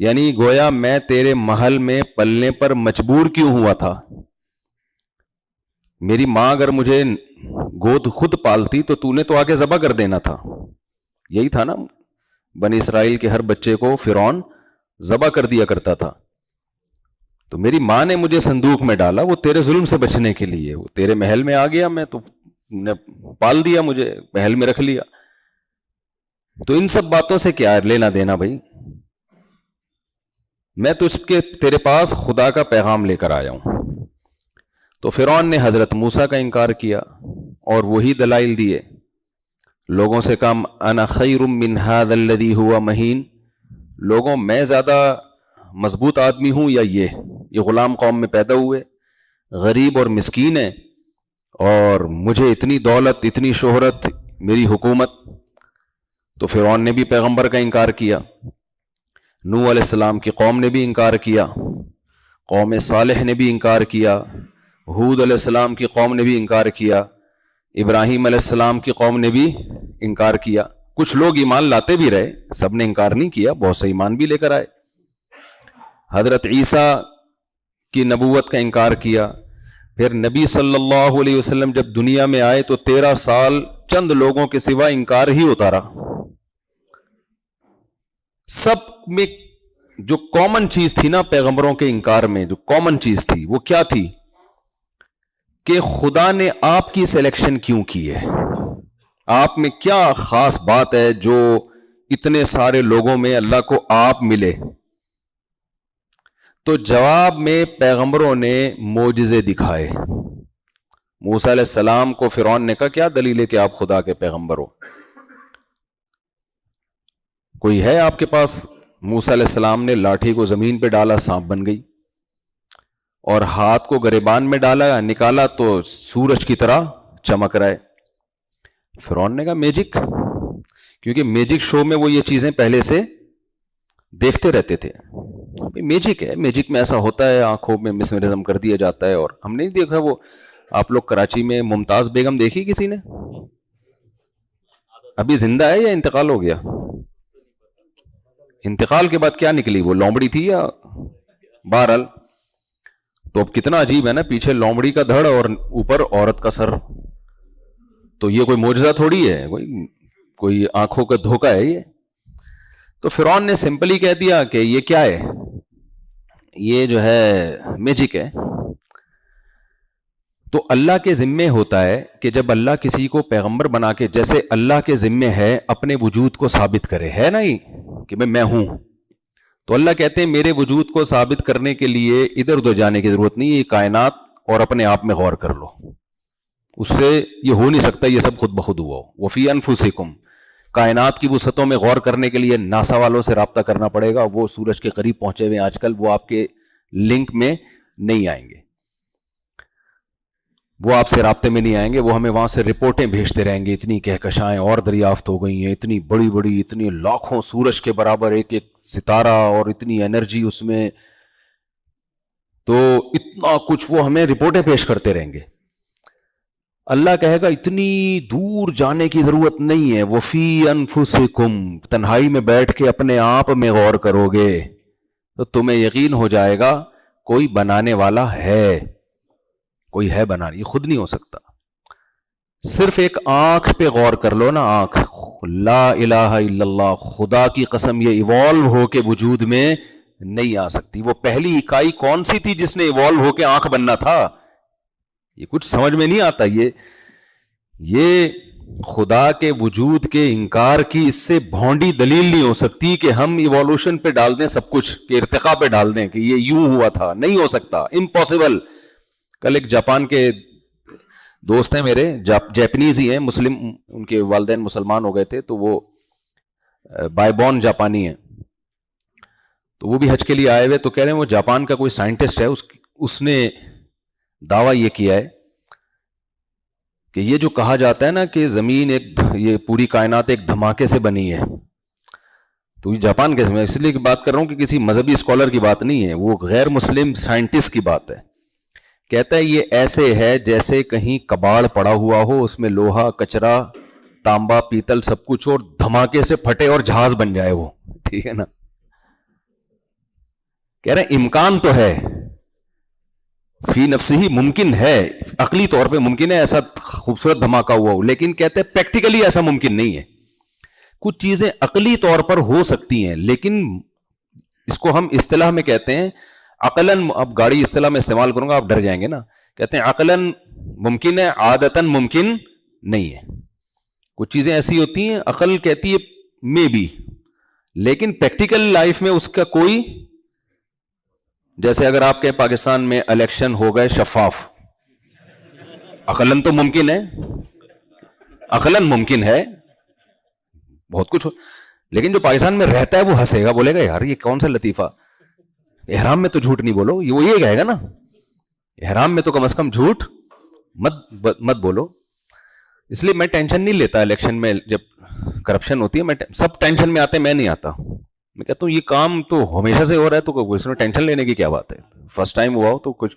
یعنی گویا میں تیرے محل میں پلنے پر مجبور کیوں ہوا تھا؟ میری ماں اگر مجھے گود خود پالتی تو نے تو آگے ذبح کر دینا تھا. یہی تھا نا، بنی اسرائیل کے ہر بچے کو فرعون ذبح کر دیا کرتا تھا. تو میری ماں نے مجھے صندوق میں ڈالا وہ تیرے ظلم سے بچنے کے لیے. وہ تیرے محل میں آ گیا، میں تو نے پال دیا، مجھے محل میں رکھ لیا. تو ان سب باتوں سے کیا لینا دینا بھائی؟ میں تو اس کے تیرے پاس خدا کا پیغام لے کر آیا ہوں. تو فرعون نے حضرت موسیٰ کا انکار کیا اور وہی دلائل دیے. لوگوں سے کہا انا خیر من ھذا الذی ھو مہین، لوگوں میں زیادہ مضبوط آدمی ہوں یا یہ غلام قوم میں پیدا ہوئے، غریب اور مسکین ہیں، اور مجھے اتنی دولت، اتنی شہرت، میری حکومت. تو فرعون نے بھی پیغمبر کا انکار کیا، نوح علیہ السلام کی قوم نے بھی انکار کیا، قوم صالح نے بھی انکار کیا، ہود علیہ السلام کی قوم نے بھی انکار کیا، ابراہیم علیہ السلام کی قوم نے بھی انکار کیا. کچھ لوگ ایمان لاتے بھی رہے، سب نے انکار نہیں کیا، بہت سے ایمان بھی لے کر آئے. حضرت عیسیٰ کی نبوت کا انکار کیا. پھر نبی صلی اللہ علیہ وسلم جب دنیا میں آئے تو 13 سال چند لوگوں کے سوا انکار ہی ہوتا رہا. سب میں جو کامن چیز تھی نا پیغمبروں کے انکار میں، جو کامن چیز تھی وہ کیا تھی؟ کہ خدا نے آپ کی سلیکشن کیوں کی ہے؟ آپ میں کیا خاص بات ہے جو اتنے سارے لوگوں میں اللہ کو آپ ملے؟ تو جواب میں پیغمبروں نے معجزے دکھائے. موسیٰ علیہ السلام کو فرعون نے کہا کیا دلیل ہے کہ آپ خدا کے پیغمبر ہو؟ کوئی ہے آپ کے پاس؟ موسیٰ علیہ السلام نے لاٹھی کو زمین پہ ڈالا، سانپ بن گئی، اور ہاتھ کو گریبان میں ڈالا، نکالا تو سورج کی طرح چمک رہا ہے. فرعون نے کہا میجک، کیونکہ میجک شو میں وہ یہ چیزیں پہلے سے دیکھتے رہتے تھے. میجک ہے، میجک میں ایسا ہوتا ہے، آنکھوں میں مسمرزم کر دیا جاتا ہے. اور ہم نے دیکھا، وہ آپ لوگ کراچی میں ممتاز بیگم دیکھی کسی نے؟ ابھی زندہ ہے یا انتقال ہو گیا؟ انتقال کے بعد کیا نکلی؟ وہ لومڑی تھی یا بہرحال. تو اب کتنا عجیب ہے نا، پیچھے لومڑی کا دھڑ اور اوپر عورت کا سر. تو یہ کوئی معجزہ تھوڑی ہے، کوئی آنکھوں کا دھوکہ ہے یہ. تو فرعون نے سمپلی کہہ دیا کہ یہ کیا ہے، یہ جو ہے میجک ہے. تو اللہ کے ذمے ہوتا ہے کہ جب اللہ کسی کو پیغمبر بنا کے، جیسے اللہ کے ذمے ہے اپنے وجود کو ثابت کرے، ہے نا، کہ میں ہوں. تو اللہ کہتے ہیں میرے وجود کو ثابت کرنے کے لیے ادھر ادھر جانے کی ضرورت نہیں، یہ کائنات اور اپنے آپ میں غور کر لو، اس سے یہ ہو نہیں سکتا یہ سب خود بخود ہوا ہو. وفی انفسکم، کائنات کی وسعتوں میں غور کرنے کے لیے ناسا والوں سے رابطہ کرنا پڑے گا. وہ سورج کے قریب پہنچے ہوئے آج کل، وہ آپ کے لنک میں نہیں آئیں گے، وہ آپ سے رابطے میں نہیں آئیں گے. وہ ہمیں وہاں سے رپورٹیں بھیجتے رہیں گے، اتنی کہکشائیں اور دریافت ہو گئی ہیں، اتنی بڑی بڑی، اتنی لاکھوں سورج کے برابر ایک ایک ستارہ، اور اتنی انرجی اس میں، تو اتنا کچھ وہ ہمیں رپورٹیں پیش کرتے رہیں گے. اللہ کہے گا اتنی دور جانے کی ضرورت نہیں ہے. وفی انفسکم، تنہائی میں بیٹھ کے اپنے آپ میں غور کرو گے تو تمہیں یقین ہو جائے گا کوئی بنانے والا ہے، کوئی ہے بنانے، یہ خود نہیں ہو سکتا. صرف ایک آنکھ پہ غور کر لو نا، آنکھ، لا الہ الا اللہ، خدا کی قسم یہ ایوالو ہو کے وجود میں نہیں آ سکتی. وہ پہلی اکائی کون سی تھی جس نے ایوالو ہو کے آنکھ بننا تھا؟ یہ کچھ سمجھ میں نہیں آتا. یہ خدا کے وجود کے انکار کی اس سے بھونڈی دلیل نہیں ہو سکتی کہ ہم ایوالوشن پہ ڈال دیں سب کچھ، کہ ارتقاء پہ ڈال دیں کہ یہ یوں ہوا تھا. نہیں ہو سکتا، امپاسبل. کل ایک جاپان کے دوست ہیں میرے، جاپنیز ہی ہیں، مسلم، ان کے والدین مسلمان ہو گئے تھے، تو وہ بائی بورن جاپانی ہیں. تو وہ بھی حج کے لیے آئے ہوئے، تو کہہ رہے ہیں وہ جاپان کا کوئی سائنٹسٹ ہے، اس نے دعویٰ یہ کیا ہے کہ یہ جو کہا جاتا ہے نا کہ زمین یہ پوری کائنات ایک دھماکے سے بنی ہے، تو یہ جاپان کے، میں اس لیے بات کر رہا ہوں کہ کسی مذہبی اسکالر کی بات نہیں ہے، وہ غیر مسلم سائنٹسٹ کی بات ہے. کہتا ہے یہ ایسے ہے جیسے کہیں کباڑ پڑا ہوا ہو، اس میں لوہا، کچرا، تانبا، پیتل سب کچھ، اور دھماکے سے پھٹے اور جہاز بن جائے وہ. ٹھیک ہے نا؟ کہہ رہے ہیں امکان تو ہے، فی نفسی ہی ممکن ہے، عقلی طور پہ ممکن ہے ایسا خوبصورت دھماکہ ہوا ہو، لیکن کہتے ہیں پریکٹیکلی ایسا ممکن نہیں ہے. کچھ چیزیں عقلی طور پر ہو سکتی ہیں، لیکن اس کو ہم اصطلاح میں کہتے ہیں عقلاً، اب گاڑی اصطلاح میں استعمال کروں گا آپ ڈر جائیں گے نا، کہتے ہیں عقلاً ممکن ہے، عادتاً ممکن نہیں ہے. کچھ چیزیں ایسی ہوتی ہیں عقل کہتی ہے مے بی، لیکن پریکٹیکل لائف میں اس کا کوئی، جیسے اگر آپ کے پاکستان میں الیکشن ہو گئے شفاف، عقلاً تو ممکن ہے، عقلاً ممکن ہے بہت کچھ ہو، لیکن جو پاکستان میں رہتا ہے وہ ہنسے گا، بولے گا یار یہ کون سا لطیفہ، احرام میں تو جھوٹ نہیں بولو، وہ یہ کہے گا نا، احرام میں تو کم از کم جھوٹ مت بولو. اس لیے میں ٹینشن نہیں لیتا الیکشن میں، جب کرپشن ہوتی ہے میں سب ٹینشن میں آتے ہیں، میں نہیں آتا. میں کہتا ہوں یہ کام تو ہمیشہ سے ہو رہا ہے، تو اس میں ٹینشن لینے کی کیا بات ہے، فرسٹ ٹائم ہوا ہو تو کچھ،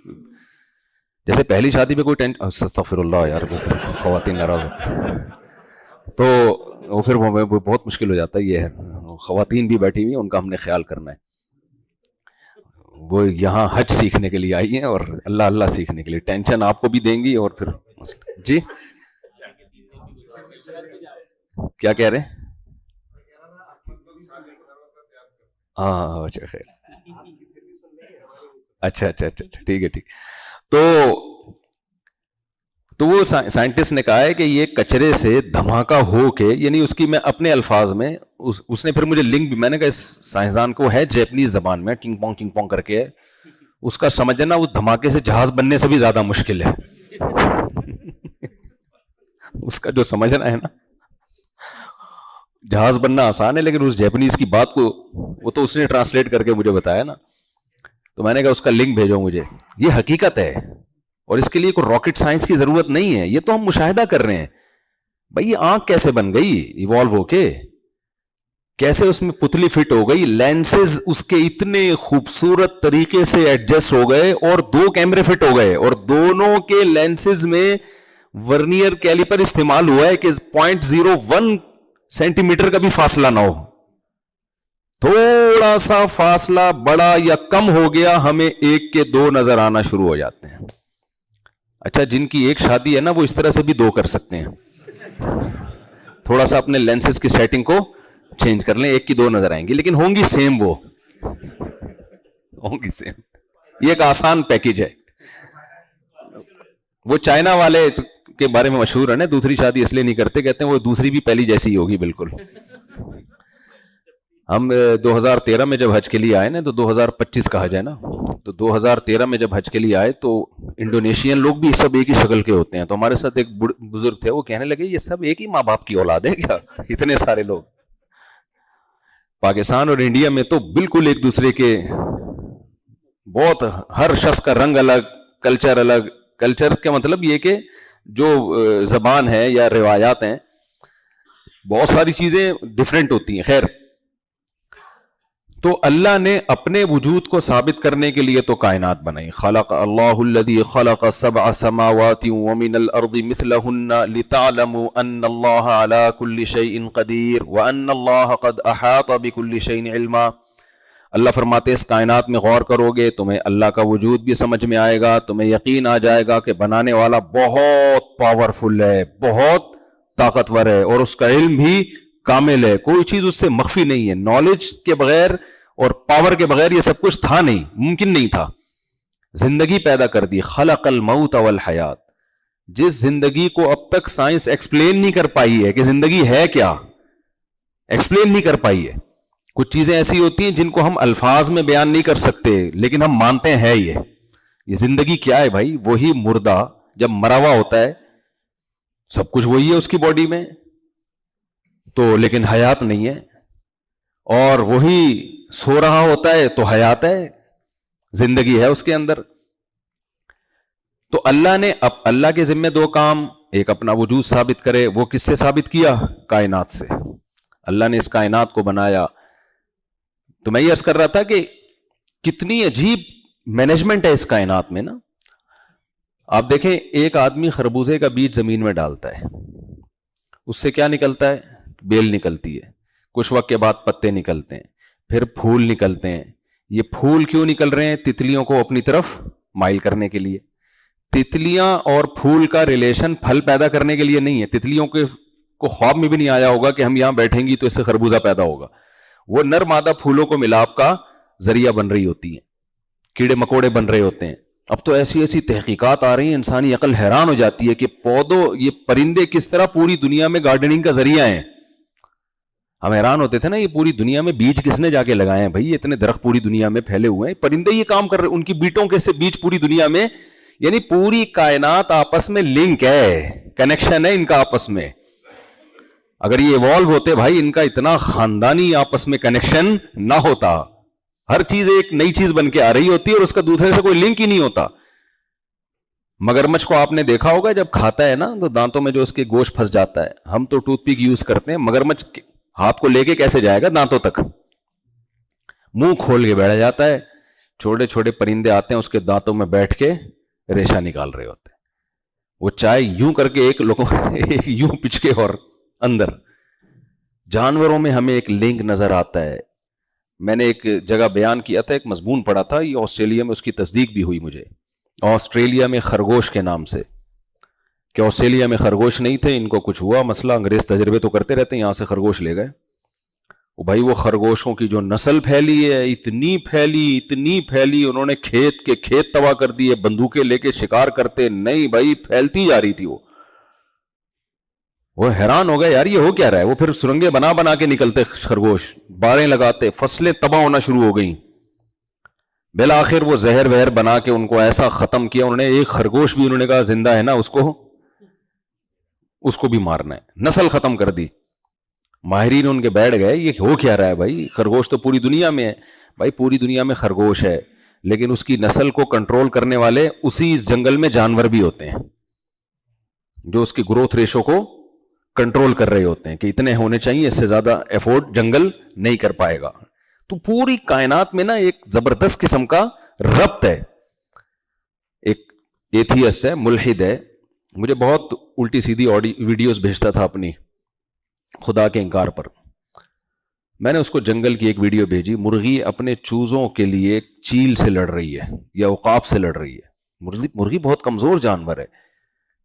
جیسے پہلی شادی پہ کوئی ٹینشن، استغفر اللہ یار خواتین ناراض ہوتی تو وہ پھر وہ بہت مشکل ہو جاتا ہے. یہ ہے خواتین بھی بیٹھی ہوئی ہیں، ان کا ہم نے خیال کرنا ہے، وہ یہاں حج سیکھنے کے لیے آئی ہیں اور اللہ اللہ سیکھنے کے لیے، ٹینشن آپ کو بھی دیں گی اور پھر جی کیا کہہ رہے ہیں؟ ہاں اچھا خیر، اچھا ٹھیک ہے ٹھیک. تو وہ سائنٹسٹ نے کہا ہے کہ یہ کچرے سے دھماکہ ہو کے، یعنی اس کی میں اپنے الفاظ میں، اس نے پھر مجھے لنک بھی، میں نے کہا اس سائنسدان کو ہے جیپنیز زبان میں ٹنگ پونگ کر کے، اس کا سمجھنا اس دھماکے سے جہاز بننے سے بھی زیادہ مشکل ہے. اس کا جو سمجھنا ہے نا، جہاز بننا آسان ہے، لیکن اس جیپنیز کی بات کو وہ تو اس نے ٹرانسلیٹ کر کے مجھے بتایا نا. تو میں نے کہا اس کا لنک بھیجو مجھے، یہ حقیقت ہے اور اس کے لیے کوئی راکٹ سائنس کی ضرورت نہیں ہے، یہ تو ہم مشاہدہ کر رہے ہیں. بھائی یہ آنکھ کیسے بن گئی ایوالو ہو کے، کیسے اس میں پتلی فٹ ہو گئی، لینسز اس کے اتنے خوبصورت طریقے سے ایڈجسٹ ہو گئے اور 2 کیمرے فٹ ہو گئے، اور دونوں کے لینسز میں ورنیئر کیلیپر استعمال ہوا ہے کہ 0.01 سینٹی میٹر کا بھی فاصلہ نہ ہو. تھوڑا سا فاصلہ بڑا یا کم ہو گیا ہمیں 1 کے 2 نظر آنا شروع ہو جاتے ہیں. اچھا جن کی 1 شادی ہے نا وہ اس طرح سے بھی 2 کر سکتے ہیں، تھوڑا سا اپنے لینسز کی سیٹنگ کو چینج کر لیں، 1 کی 2 نظر آئیں گی، لیکن ہوں گی سیم، وہ ہوں گی سیم. یہ ایک آسان پیکج ہے. وہ چائنا والے کے بارے میں مشہور ہے نا، دوسری شادی اس لیے نہیں کرتے، کہتے ہیں وہ دوسری بھی پہلی جیسی ہی ہوگی بالکل. ہم 2013 میں جب حج کے لیے آئے نا، تو 2025 کا حج ہے نا، تو 2013 میں جب حج کے لیے آئے تو انڈونیشین لوگ بھی سب ایک ہی شکل کے ہوتے ہیں. تو ہمارے ساتھ ایک بزرگ تھے، وہ کہنے لگے یہ سب ایک ہی ماں باپ کی اولاد ہے کیا، اتنے سارے لوگ. پاکستان اور انڈیا میں تو بالکل ایک دوسرے کے بہت، ہر شخص کا رنگ الگ، کلچر الگ. کلچر کا مطلب یہ کہ جو زبان ہے یا روایات ہیں، بہت ساری چیزیں ڈیفرنٹ ہوتی ہیں. خیر، تو اللہ نے اپنے وجود کو ثابت کرنے کے لیے تو کائنات بنائی. خلق اللہ الذی خلق 7 سماوات ومن الارض مثلهن لتعلموا ان اللہ علی کل شیء قدیر وان اللہ قد احاط بكل شیء علما. اللہ فرماتے ہیں اس کائنات میں غور کرو گے تمہیں اللہ کا وجود بھی سمجھ میں آئے گا، تمہیں یقین آ جائے گا کہ بنانے والا بہت پاورفل ہے، بہت طاقتور ہے، اور اس کا علم بھی کامل ہے، کوئی چیز اس سے مخفی نہیں ہے. نالج کے بغیر اور پاور کے بغیر یہ سب کچھ تھا نہیں، ممکن نہیں تھا. زندگی پیدا کر دی. خلق الموت والحیات، جس زندگی کو اب تک سائنس ایکسپلین نہیں کر پائی ہے کہ زندگی ہے کیا، ایکسپلین نہیں کر پائی ہے. کچھ چیزیں ایسی ہوتی ہیں جن کو ہم الفاظ میں بیان نہیں کر سکتے، لیکن ہم مانتے ہیں یہ زندگی کیا ہے بھائی. وہی مردہ جب مرا ہوا ہوتا ہے سب کچھ وہی ہے اس کی باڈی میں تو، لیکن حیات نہیں ہے، اور وہی سو رہا ہوتا ہے تو حیات ہے، زندگی ہے اس کے اندر. تو اللہ نے اللہ کے ذمہ 2 کام، ایک اپنا وجود ثابت کرے، وہ کس سے ثابت کیا؟ کائنات سے. اللہ نے اس کائنات کو بنایا. تو میں یہ عرض کر رہا تھا کہ کتنی عجیب مینجمنٹ ہے اس کائنات میں نا. آپ دیکھیں ایک آدمی خربوزے کا بیج زمین میں ڈالتا ہے، اس سے کیا نکلتا ہے؟ بیل نکلتی ہے. کچھ وقت کے بعد پتے نکلتے ہیں، پھر پھول نکلتے ہیں. یہ پھول کیوں نکل رہے ہیں؟ تتلیوں کو اپنی طرف مائل کرنے کے لیے. تتلیاں اور پھول کا ریلیشن پھل پیدا کرنے کے لیے نہیں ہے. تتلیوں کو خواب میں بھی نہیں آیا ہوگا کہ ہم یہاں بیٹھیں گی تو اس سے خربوزہ پیدا ہوگا. وہ نر مادہ پھولوں کو ملاپ کا ذریعہ بن رہی ہوتی ہیں, کیڑے مکوڑے بن رہے ہوتے ہیں. اب تو ایسی ایسی تحقیقات آ رہی ہیں, انسانی عقل حیران ہو جاتی ہے کہ پودوں, یہ پرندے کس طرح پوری دنیا میں گارڈننگ کا ذریعہ ہیں. ہم حیران ہوتے تھے نا, یہ پوری دنیا میں بیج کس نے جا کے لگائے ہیں بھائی, اتنے درخت پوری دنیا میں پھیلے ہوئے ہیں, پرندے یہ کام کر رہے ہیں, ان کی بیٹوں کے سے بیج پوری دنیا میں, یعنی پوری کائنات آپس میں لنک ہے, کنیکشن ہے ان کا آپس میں. اگر یہ ایوالو ہوتے بھائی, ان کا اتنا خاندانی آپس میں کنیکشن نہ ہوتا. ہر چیز ایک نئی چیز بن کے آ رہی ہوتی ہے اور اس کا دوسرے سے کوئی لنک ہی نہیں ہوتا. مگرمچھ کو آپ نے دیکھا ہوگا جب کھاتا ہے نا تو دانتوں میں جو اس کے گوشت پھنس جاتا ہے. ہم تو ٹوتھ پک یوز کرتے ہیں, مگرمچھ ہاتھ کو لے کے کیسے جائے گا دانتوں تک؟ منہ کھول کے بیٹھ جاتا ہے. چھوٹے چھوٹے پرندے آتے ہیں اس کے دانتوں میں بیٹھ کے ریشہ نکال رہے ہوتے ہیں. وہ چائے یوں کر کے ایک لوگوں یوں پچ کے اور اندر. جانوروں میں ہمیں ایک لنک نظر آتا ہے. میں نے ایک جگہ بیان کیا تھا, ایک مضمون پڑھا تھا, یہ آسٹریلیا میں اس کی تصدیق بھی ہوئی مجھے. آسٹریلیا میں خرگوش کے نام سے, کہ آسٹریلیا میں خرگوش نہیں تھے, ان کو کچھ ہوا مسئلہ, انگریز تجربے تو کرتے رہتے ہیں, یہاں سے خرگوش لے گئے. وہ بھائی وہ خرگوشوں کی جو نسل پھیلی ہے, اتنی پھیلی, انہوں نے کھیت کے کھیت تباہ کر دیے, بندوقیں لے کے شکار کرتے نہیں بھائی, پھیلتی جا رہی تھی. وہ حیران ہو گئے یار یہ ہو کیا رہا ہے. وہ پھر سرنگیں بنا کے نکلتے خرگوش, باریں لگاتے, فصلیں تباہ ہونا شروع ہو گئیں. بالآخر وہ زہر وہر بنا کے ان کو ایسا ختم کیا انہوں نے, ایک خرگوش بھی انہوں نے کہا زندہ ہے نا اس کو بھی مارنا ہے, نسل ختم کر دی. ماہرین ان کے بیٹھ گئے یہ ہو کیا رہا ہے بھائی, خرگوش تو پوری دنیا میں ہے. بھائی پوری دنیا میں خرگوش ہے, لیکن اس کی نسل کو کنٹرول کرنے والے اسی جنگل میں جانور بھی ہوتے ہیں جو اس کی گروتھ ریشو کو کنٹرول کر رہے ہوتے ہیں کہ اتنے ہونے چاہیے, اس سے زیادہ ایفورٹ جنگل نہیں کر پائے گا. تو پوری کائنات میں نا ایک زبردست قسم کا ربط ہے. ایک ایتھیسٹ ہے, ملحد ہے, مجھے بہت الٹی سیدھی ویڈیوز بھیجتا تھا اپنی خدا کے انکار پر. میں نے اس کو جنگل کی ایک ویڈیو بھیجی, مرغی اپنے چوزوں کے لیے چیل سے لڑ رہی ہے یا عقاب سے لڑ رہی ہے. مرغی بہت کمزور جانور ہے,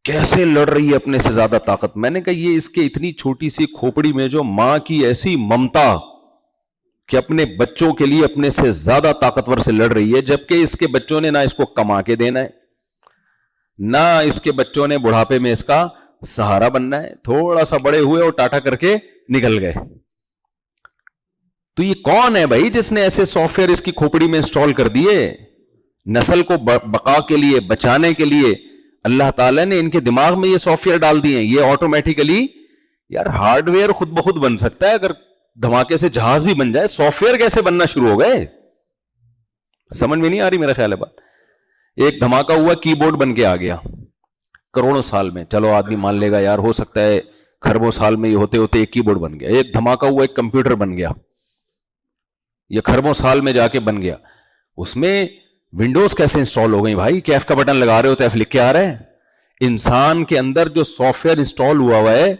کیسے لڑ رہی ہے اپنے سے زیادہ طاقت. میں نے کہا یہ اس کے اتنی چھوٹی سی کھوپڑی میں جو ماں کی ایسی ممتا کہ اپنے بچوں کے لیے اپنے سے زیادہ طاقتور سے لڑ رہی ہے, جبکہ اس کے بچوں نے نہ اس کو کما کے دینا ہے, نہ اس کے بچوں نے بڑھاپے میں اس کا سہارا بننا ہے. تھوڑا سا بڑے ہوئے اور ٹاٹا کر کے نکل گئے. تو یہ کون ہے بھائی جس نے ایسے سافٹ ویئر اس کی کھوپڑی میں انسٹال کر دیے؟ نسل کو بقا کے لیے, بچانے کے لیے اللہ تعالیٰ نے ان کے دماغ میں یہ سافٹ ویئر ڈال دیے ہیں. یہ آٹومیٹیکلی یار ہارڈ ویئر خود بخود بن سکتا ہے, اگر دھماکے سے جہاز بھی بن جائے, سافٹ ویئر کیسے بننا شروع ہو گئے؟ سمجھ میں نہیں آ رہی میرا خیال ہے بات. ایک دھماکہ ہوا, کی بورڈ بن کے آ گیا کروڑوں سال میں, چلو آدمی مان لے گا یار ہو سکتا ہے خربوں سال میں یہ ہوتے ہوتے ایک کی بورڈ بن گیا. ایک دھماکہ ہوا, ایک کمپیوٹر بن گیا, یہ خربوں سال میں جا کے بن گیا. اس میں ونڈوز کیسے انسٹال ہو گئی بھائی؟ کہ ایف کا بٹن لگا رہے ہو تو ایف لکھ کے آ رہا ہے. انسان کے اندر جو سافٹ ویئر انسٹال ہوا ہے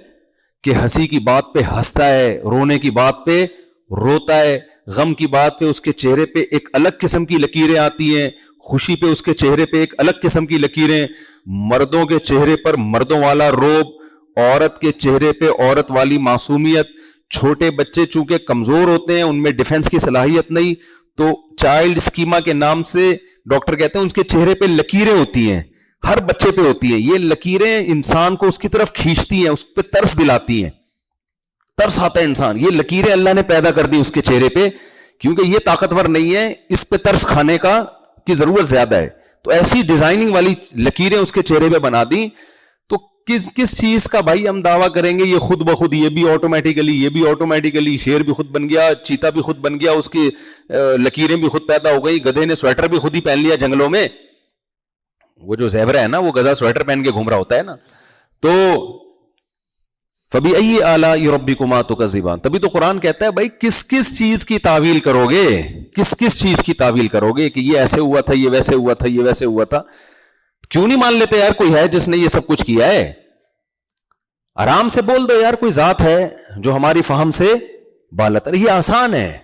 کہ ہنسی کی بات پہ ہنستا ہے, رونے کی بات پہ روتا ہے, غم کی بات پہ اس کے چہرے پہ ایک الگ قسم کی لکیریں آتی ہیں, خوشی پہ اس کے چہرے پہ ایک الگ قسم کی لکیریں, مردوں کے چہرے پر مردوں والا روب, عورت کے چہرے پہ عورت والی معصومیت. چھوٹے بچے چونکہ کمزور ہوتے ہیں, ان میں ڈیفنس کی صلاحیت نہیں, تو چائلڈ اسکیما کے نام سے ڈاکٹر کہتے ہیں ان کے چہرے پہ لکیریں ہوتی ہیں, ہر بچے پہ ہوتی ہیں. یہ لکیریں انسان کو اس کی طرف کھینچتی ہیں, اس پہ ترس دلاتی ہیں, ترس آتا ہے انسان. یہ لکیریں اللہ نے پیدا کر دی اس کے چہرے پہ, کیونکہ یہ طاقتور نہیں ہے, اس پہ ترس کھانے کی ضرورت زیادہ ہے, تو ایسی ڈیزائننگ والی لکیریں اس کے چہرے پہ بنا دی. تو کس چیز کا بھائی ہم دعویٰ کریں گے یہ خود بخود, یہ بھی آٹومیٹیکلی, یہ بھی آٹومیٹیکلی, شیر بھی خود بن گیا, چیتا بھی خود بن گیا, اس کی لکیریں بھی خود پیدا ہو گئی, گدھے نے سویٹر بھی خود ہی پہن لیا جنگلوں میں. وہ جو زیبرا ہے نا, وہ گدھا سویٹر پہن کے گھوم رہا ہوتا ہے نا. تو فَبِأَيِّ آلَاءِ رَبِّكُمَا تُكَذِّبَانِ, تبھی تو قرآن کہتا ہے بھائی کس چیز کی تعویل کرو گے, کس چیز کی تعویل کرو گے کہ یہ ایسے ہوا تھا, یہ ویسے ہوا تھا, یہ ویسے ہوا تھا. کیوں نہیں مان لیتے یار کوئی ہے جس نے یہ سب کچھ کیا ہے؟ آرام سے بول دو یار کوئی ذات ہے جو ہماری فہم سے بالاتر. یہ آسان ہے,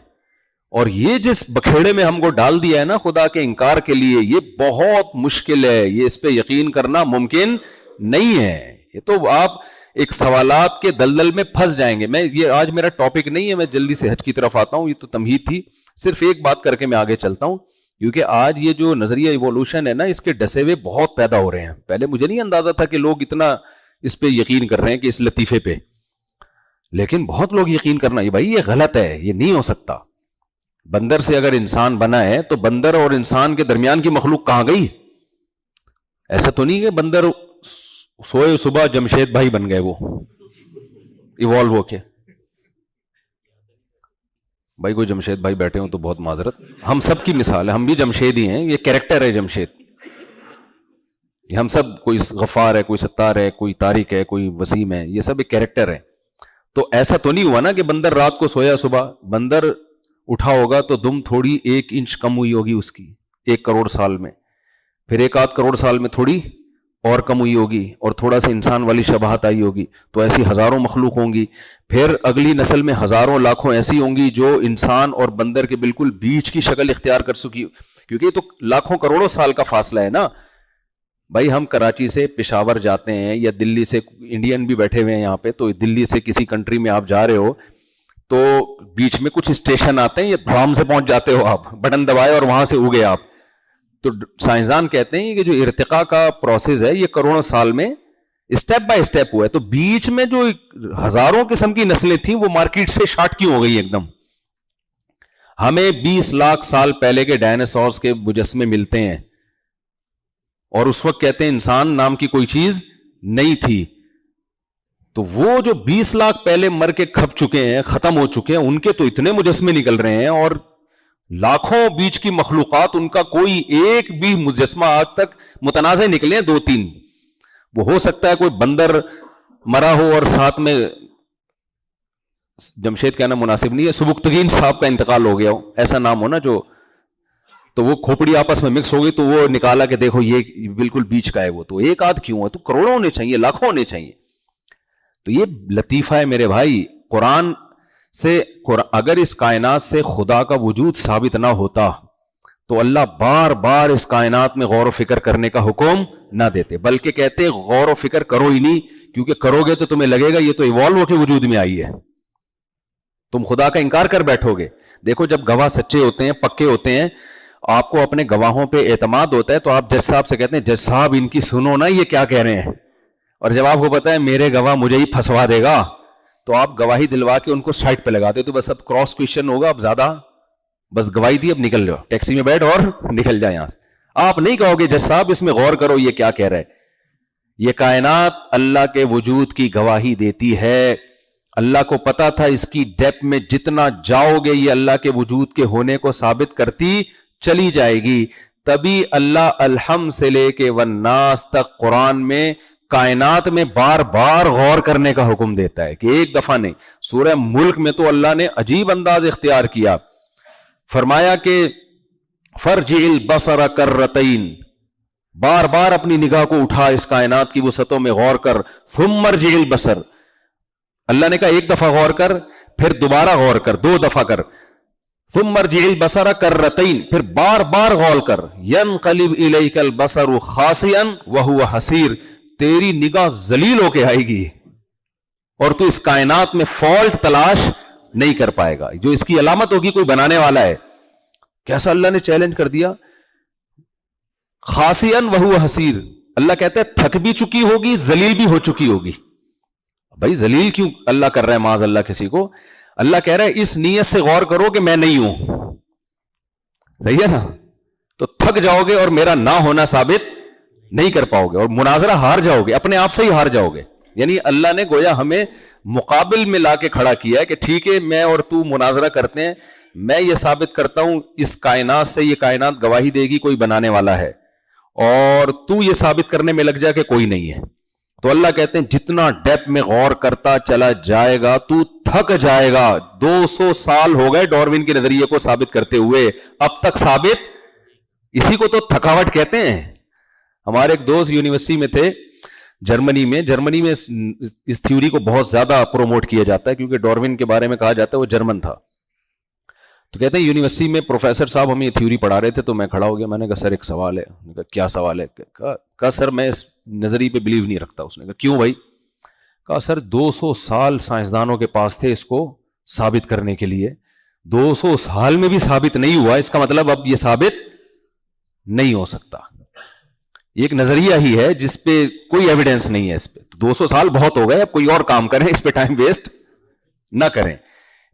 اور یہ جس بکھیڑے میں ہم کو ڈال دیا ہے نا خدا کے انکار کے لیے، یہ بہت مشکل ہے، یہ اس پہ یقین کرنا ممکن نہیں ہے. یہ تو آپ ایک سوالات کے دلدل میں پھنس جائیں گے. میں یہ آج میرا ٹاپک نہیں ہے، میں جلدی سے حج کی طرف آتا ہوں، یہ تو تمہید تھی. صرف ایک بات کر کے میں آگے چلتا ہوں، کیونکہ آج یہ جو نظریہ ایوولوشن ہے نا، اس کے ڈسے ہوئے بہت پیدا ہو رہے ہیں. پہلے مجھے نہیں اندازہ تھا کہ لوگ اتنا اس پہ یقین کر رہے ہیں، کہ اس لطیفے پہ، لیکن بہت لوگ یقین کرنا یہ بھائی یہ غلط ہے، یہ نہیں ہو سکتا. بندر سے اگر انسان بنا ہے تو بندر اور انسان کے درمیان کی مخلوق کہاں گئی؟ ایسا تو نہیں کہ بندر سوئے صبح جمشید بھائی بن گئے، وہ ایوالو ہو کے. بھائی کوئی جمشید بھائی بیٹھے ہوں تو بہت معذرت، ہم سب کی مثال ہے، ہم بھی جمشید ہی ہیں، یہ کیریکٹر ہے جمشید. ہم سب، کوئی غفار ہے، کوئی ستار ہے، کوئی طارق ہے، کوئی وسیم ہے، یہ سب ایک کیریکٹر ہے. تو ایسا تو نہیں ہوا نا کہ بندر رات کو سویا صبح، بندر اٹھا ہوگا تو دم تھوڑی 1 انچ کم ہوئی ہوگی اس کی 1 کروڑ سال میں، پھر 1 کروڑ سال میں تھوڑی اور کم ہوئی ہوگی، اور تھوڑا سا انسان والی شباہت آئی ہوگی. تو ایسی ہزاروں مخلوق ہوں گی، پھر اگلی نسل میں ہزاروں لاکھوں ایسی ہوں گی جو انسان اور بندر کے بالکل بیچ کی شکل اختیار کر سکی، کیونکہ یہ تو لاکھوں کروڑوں سال کا فاصلہ ہے نا. بھائی ہم کراچی سے پشاور جاتے ہیں، یا دلی سے، انڈین بھی بیٹھے ہوئے ہیں یہاں پہ، تو دلی سے کسی کنٹری میں آپ جا رہے ہو تو بیچ میں کچھ اسٹیشن آتے ہیں، یا دھام سے پہنچ جاتے ہو، آپ بٹن دبائے اور وہاں سے اگے آپ. تو سائنسدان کہتے ہیں کہ جو ارتقاء کا پروسیس ہے یہ کروڑوں سال میں اسٹیپ بائی اسٹیپ ہوا ہے. تو بیچ میں جو ہزاروں قسم کی نسلیں تھیں وہ مارکیٹ سے شارٹ کیوں ہو گئی ایک دم؟ ہمیں 20 لاکھ سال پہلے کے ڈائناسورز کے مجسمے ملتے ہیں، اور اس وقت کہتے ہیں انسان نام کی کوئی چیز نہیں تھی. تو وہ جو 20 لاکھ پہلے مر کے کھپ چکے ہیں، ختم ہو چکے ہیں، ان کے تو اتنے مجسمے نکل رہے ہیں، اور لاکھوں بیچ کی مخلوقات، ان کا کوئی ایک بھی مجسمہ آج تک متنازع نکلے ہیں 2-3. وہ ہو سکتا ہے کوئی بندر مرا ہو اور ساتھ میں، جمشید کہنا مناسب نہیں ہے، سبکتگین صاحب کا انتقال ہو گیا ہو، ایسا نام ہو نا جو، تو وہ کھوپڑی آپس میں مکس ہو گئی تو وہ نکالا کہ دیکھو یہ بالکل بیچ کا ہے. وہ تو ایک آدھ کیوں ہے؟ تو کروڑوں ہونے چاہیے، لاکھوں ہونے چاہیے. تو یہ لطیفہ ہے میرے بھائی. قرآن سے، اگر اس کائنات سے خدا کا وجود ثابت نہ ہوتا تو اللہ بار بار اس کائنات میں غور و فکر کرنے کا حکم نہ دیتے، بلکہ کہتے غور و فکر کرو ہی نہیں، کیونکہ کرو گے تو تمہیں لگے گا یہ تو ایوالو ہو کے وجود میں آئی ہے، تم خدا کا انکار کر بیٹھو گے. دیکھو جب گواہ سچے ہوتے ہیں، پکے ہوتے ہیں، آپ کو اپنے گواہوں پہ اعتماد ہوتا ہے، تو آپ جج صاحب سے کہتے ہیں جج صاحب ان کی سنو نا یہ کیا کہہ رہے ہیں. اور جب آپ کو پتا ہے میرے گواہ مجھے ہی پھنسوا دے گا، تو آپ گواہی دلوا کے ان کو سائٹ پہ لگاتے. تو بس اب کراس کویشچن ہوگا، اب زیادہ بس گواہی دی، اب نکل جاؤ، ٹیکسی میں بیٹھ اور نکل جائے یہاں سے. آپ نہیں کہو گے جج صاحب اس میں غور کرو یہ کیا کہہ رہا ہے. یہ کائنات اللہ کے وجود کی گواہی دیتی ہے. اللہ کو پتا تھا اس کی ڈیپ میں جتنا جاؤ گے یہ اللہ کے وجود کے ہونے کو ثابت کرتی چلی جائے گی. تبھی اللہ الحمد سے لے کے والناس تک قرآن میں کائنات میں بار بار غور کرنے کا حکم دیتا ہے، کہ ایک دفعہ نہیں. سورہ ملک میں تو اللہ نے عجیب انداز اختیار کیا، فرمایا کہ فرجع البصر کرتین، بار بار اپنی نگاہ کو اٹھا اس کائنات کی وسعتوں میں غور کر. ثم ارجع البصر، اللہ نے کہا ایک دفعہ غور کر، پھر دوبارہ غور کر، 2 دفعہ کر. ثم ارجع البصر کرتین، پھر بار بار غور کر. ینقلب الیک البصر خاسئا وهو حسیر، تیری نگاہ ذلیل ہو کے آئے گی اور تو اس کائنات میں فالٹ تلاش نہیں کر پائے گا. جو اس کی علامت ہوگی کوئی بنانے والا ہے. کیسا اللہ نے چیلنج کر دیا. خاسئا وهو حسیر، اللہ کہتا ہے تھک بھی چکی ہوگی، ذلیل بھی ہو چکی ہوگی. بھائی ذلیل کیوں اللہ کر رہا ہے معاذ اللہ کسی کو؟ اللہ کہہ رہا ہے اس نیت سے غور کرو کہ میں نہیں ہوں. صحیح ہے نا؟ تو تھک جاؤ گے اور میرا نہ ہونا ثابت نہیں کر پاؤ گے، اور مناظرہ ہار جاؤ گے، اپنے آپ سے ہی ہار جاؤ گے. یعنی اللہ نے گویا ہمیں مقابل میں لا کے کھڑا کیا ہے کہ ٹھیک ہے میں اور تو مناظرہ کرتے ہیں، میں یہ ثابت کرتا ہوں اس کائنات سے، یہ کائنات گواہی دے گی کوئی بنانے والا ہے، اور تو یہ ثابت کرنے میں لگ جا کہ کوئی نہیں ہے. تو اللہ کہتے ہیں جتنا ڈیپ میں غور کرتا چلا جائے گا تو تھک جائے گا. 200 سال ہو گئے ڈاروین کے نظریے کو ثابت کرتے ہوئے، اب تک ثابت، اسی کو تو تھکاوٹ کہتے ہیں. ہمارے ایک دوست یونیورسٹی میں تھے جرمنی میں اس تھیوری کو بہت زیادہ پروموٹ کیا جاتا ہے، کیونکہ ڈاروین کے بارے میں کہا جاتا ہے وہ جرمن تھا. تو کہتے ہیں یونیورسٹی میں پروفیسر صاحب ہمیں یہ تھیوری پڑھا رہے تھے تو میں کھڑا ہو گیا, میں نے کہا سر ایک سوال ہے. کہا کیا سوال ہے؟ کہا سر میں اس نظریے پہ بلیو نہیں رکھتا. اس نے کہا کیوں بھائی؟ کہا سر 200 سال سائنسدانوں کے پاس تھے اس کو ثابت کرنے کے لیے, 200 سال میں بھی ثابت نہیں ہوا, اس کا مطلب اب یہ ثابت نہیں ہو سکتا. ایک نظریہ ہی ہے جس پہ کوئی ایویڈنس نہیں ہے اس پہ. 200 سال بہت ہو گئے, اب کوئی اور کام کریں, اس پہ ٹائم ویسٹ نہ کریں.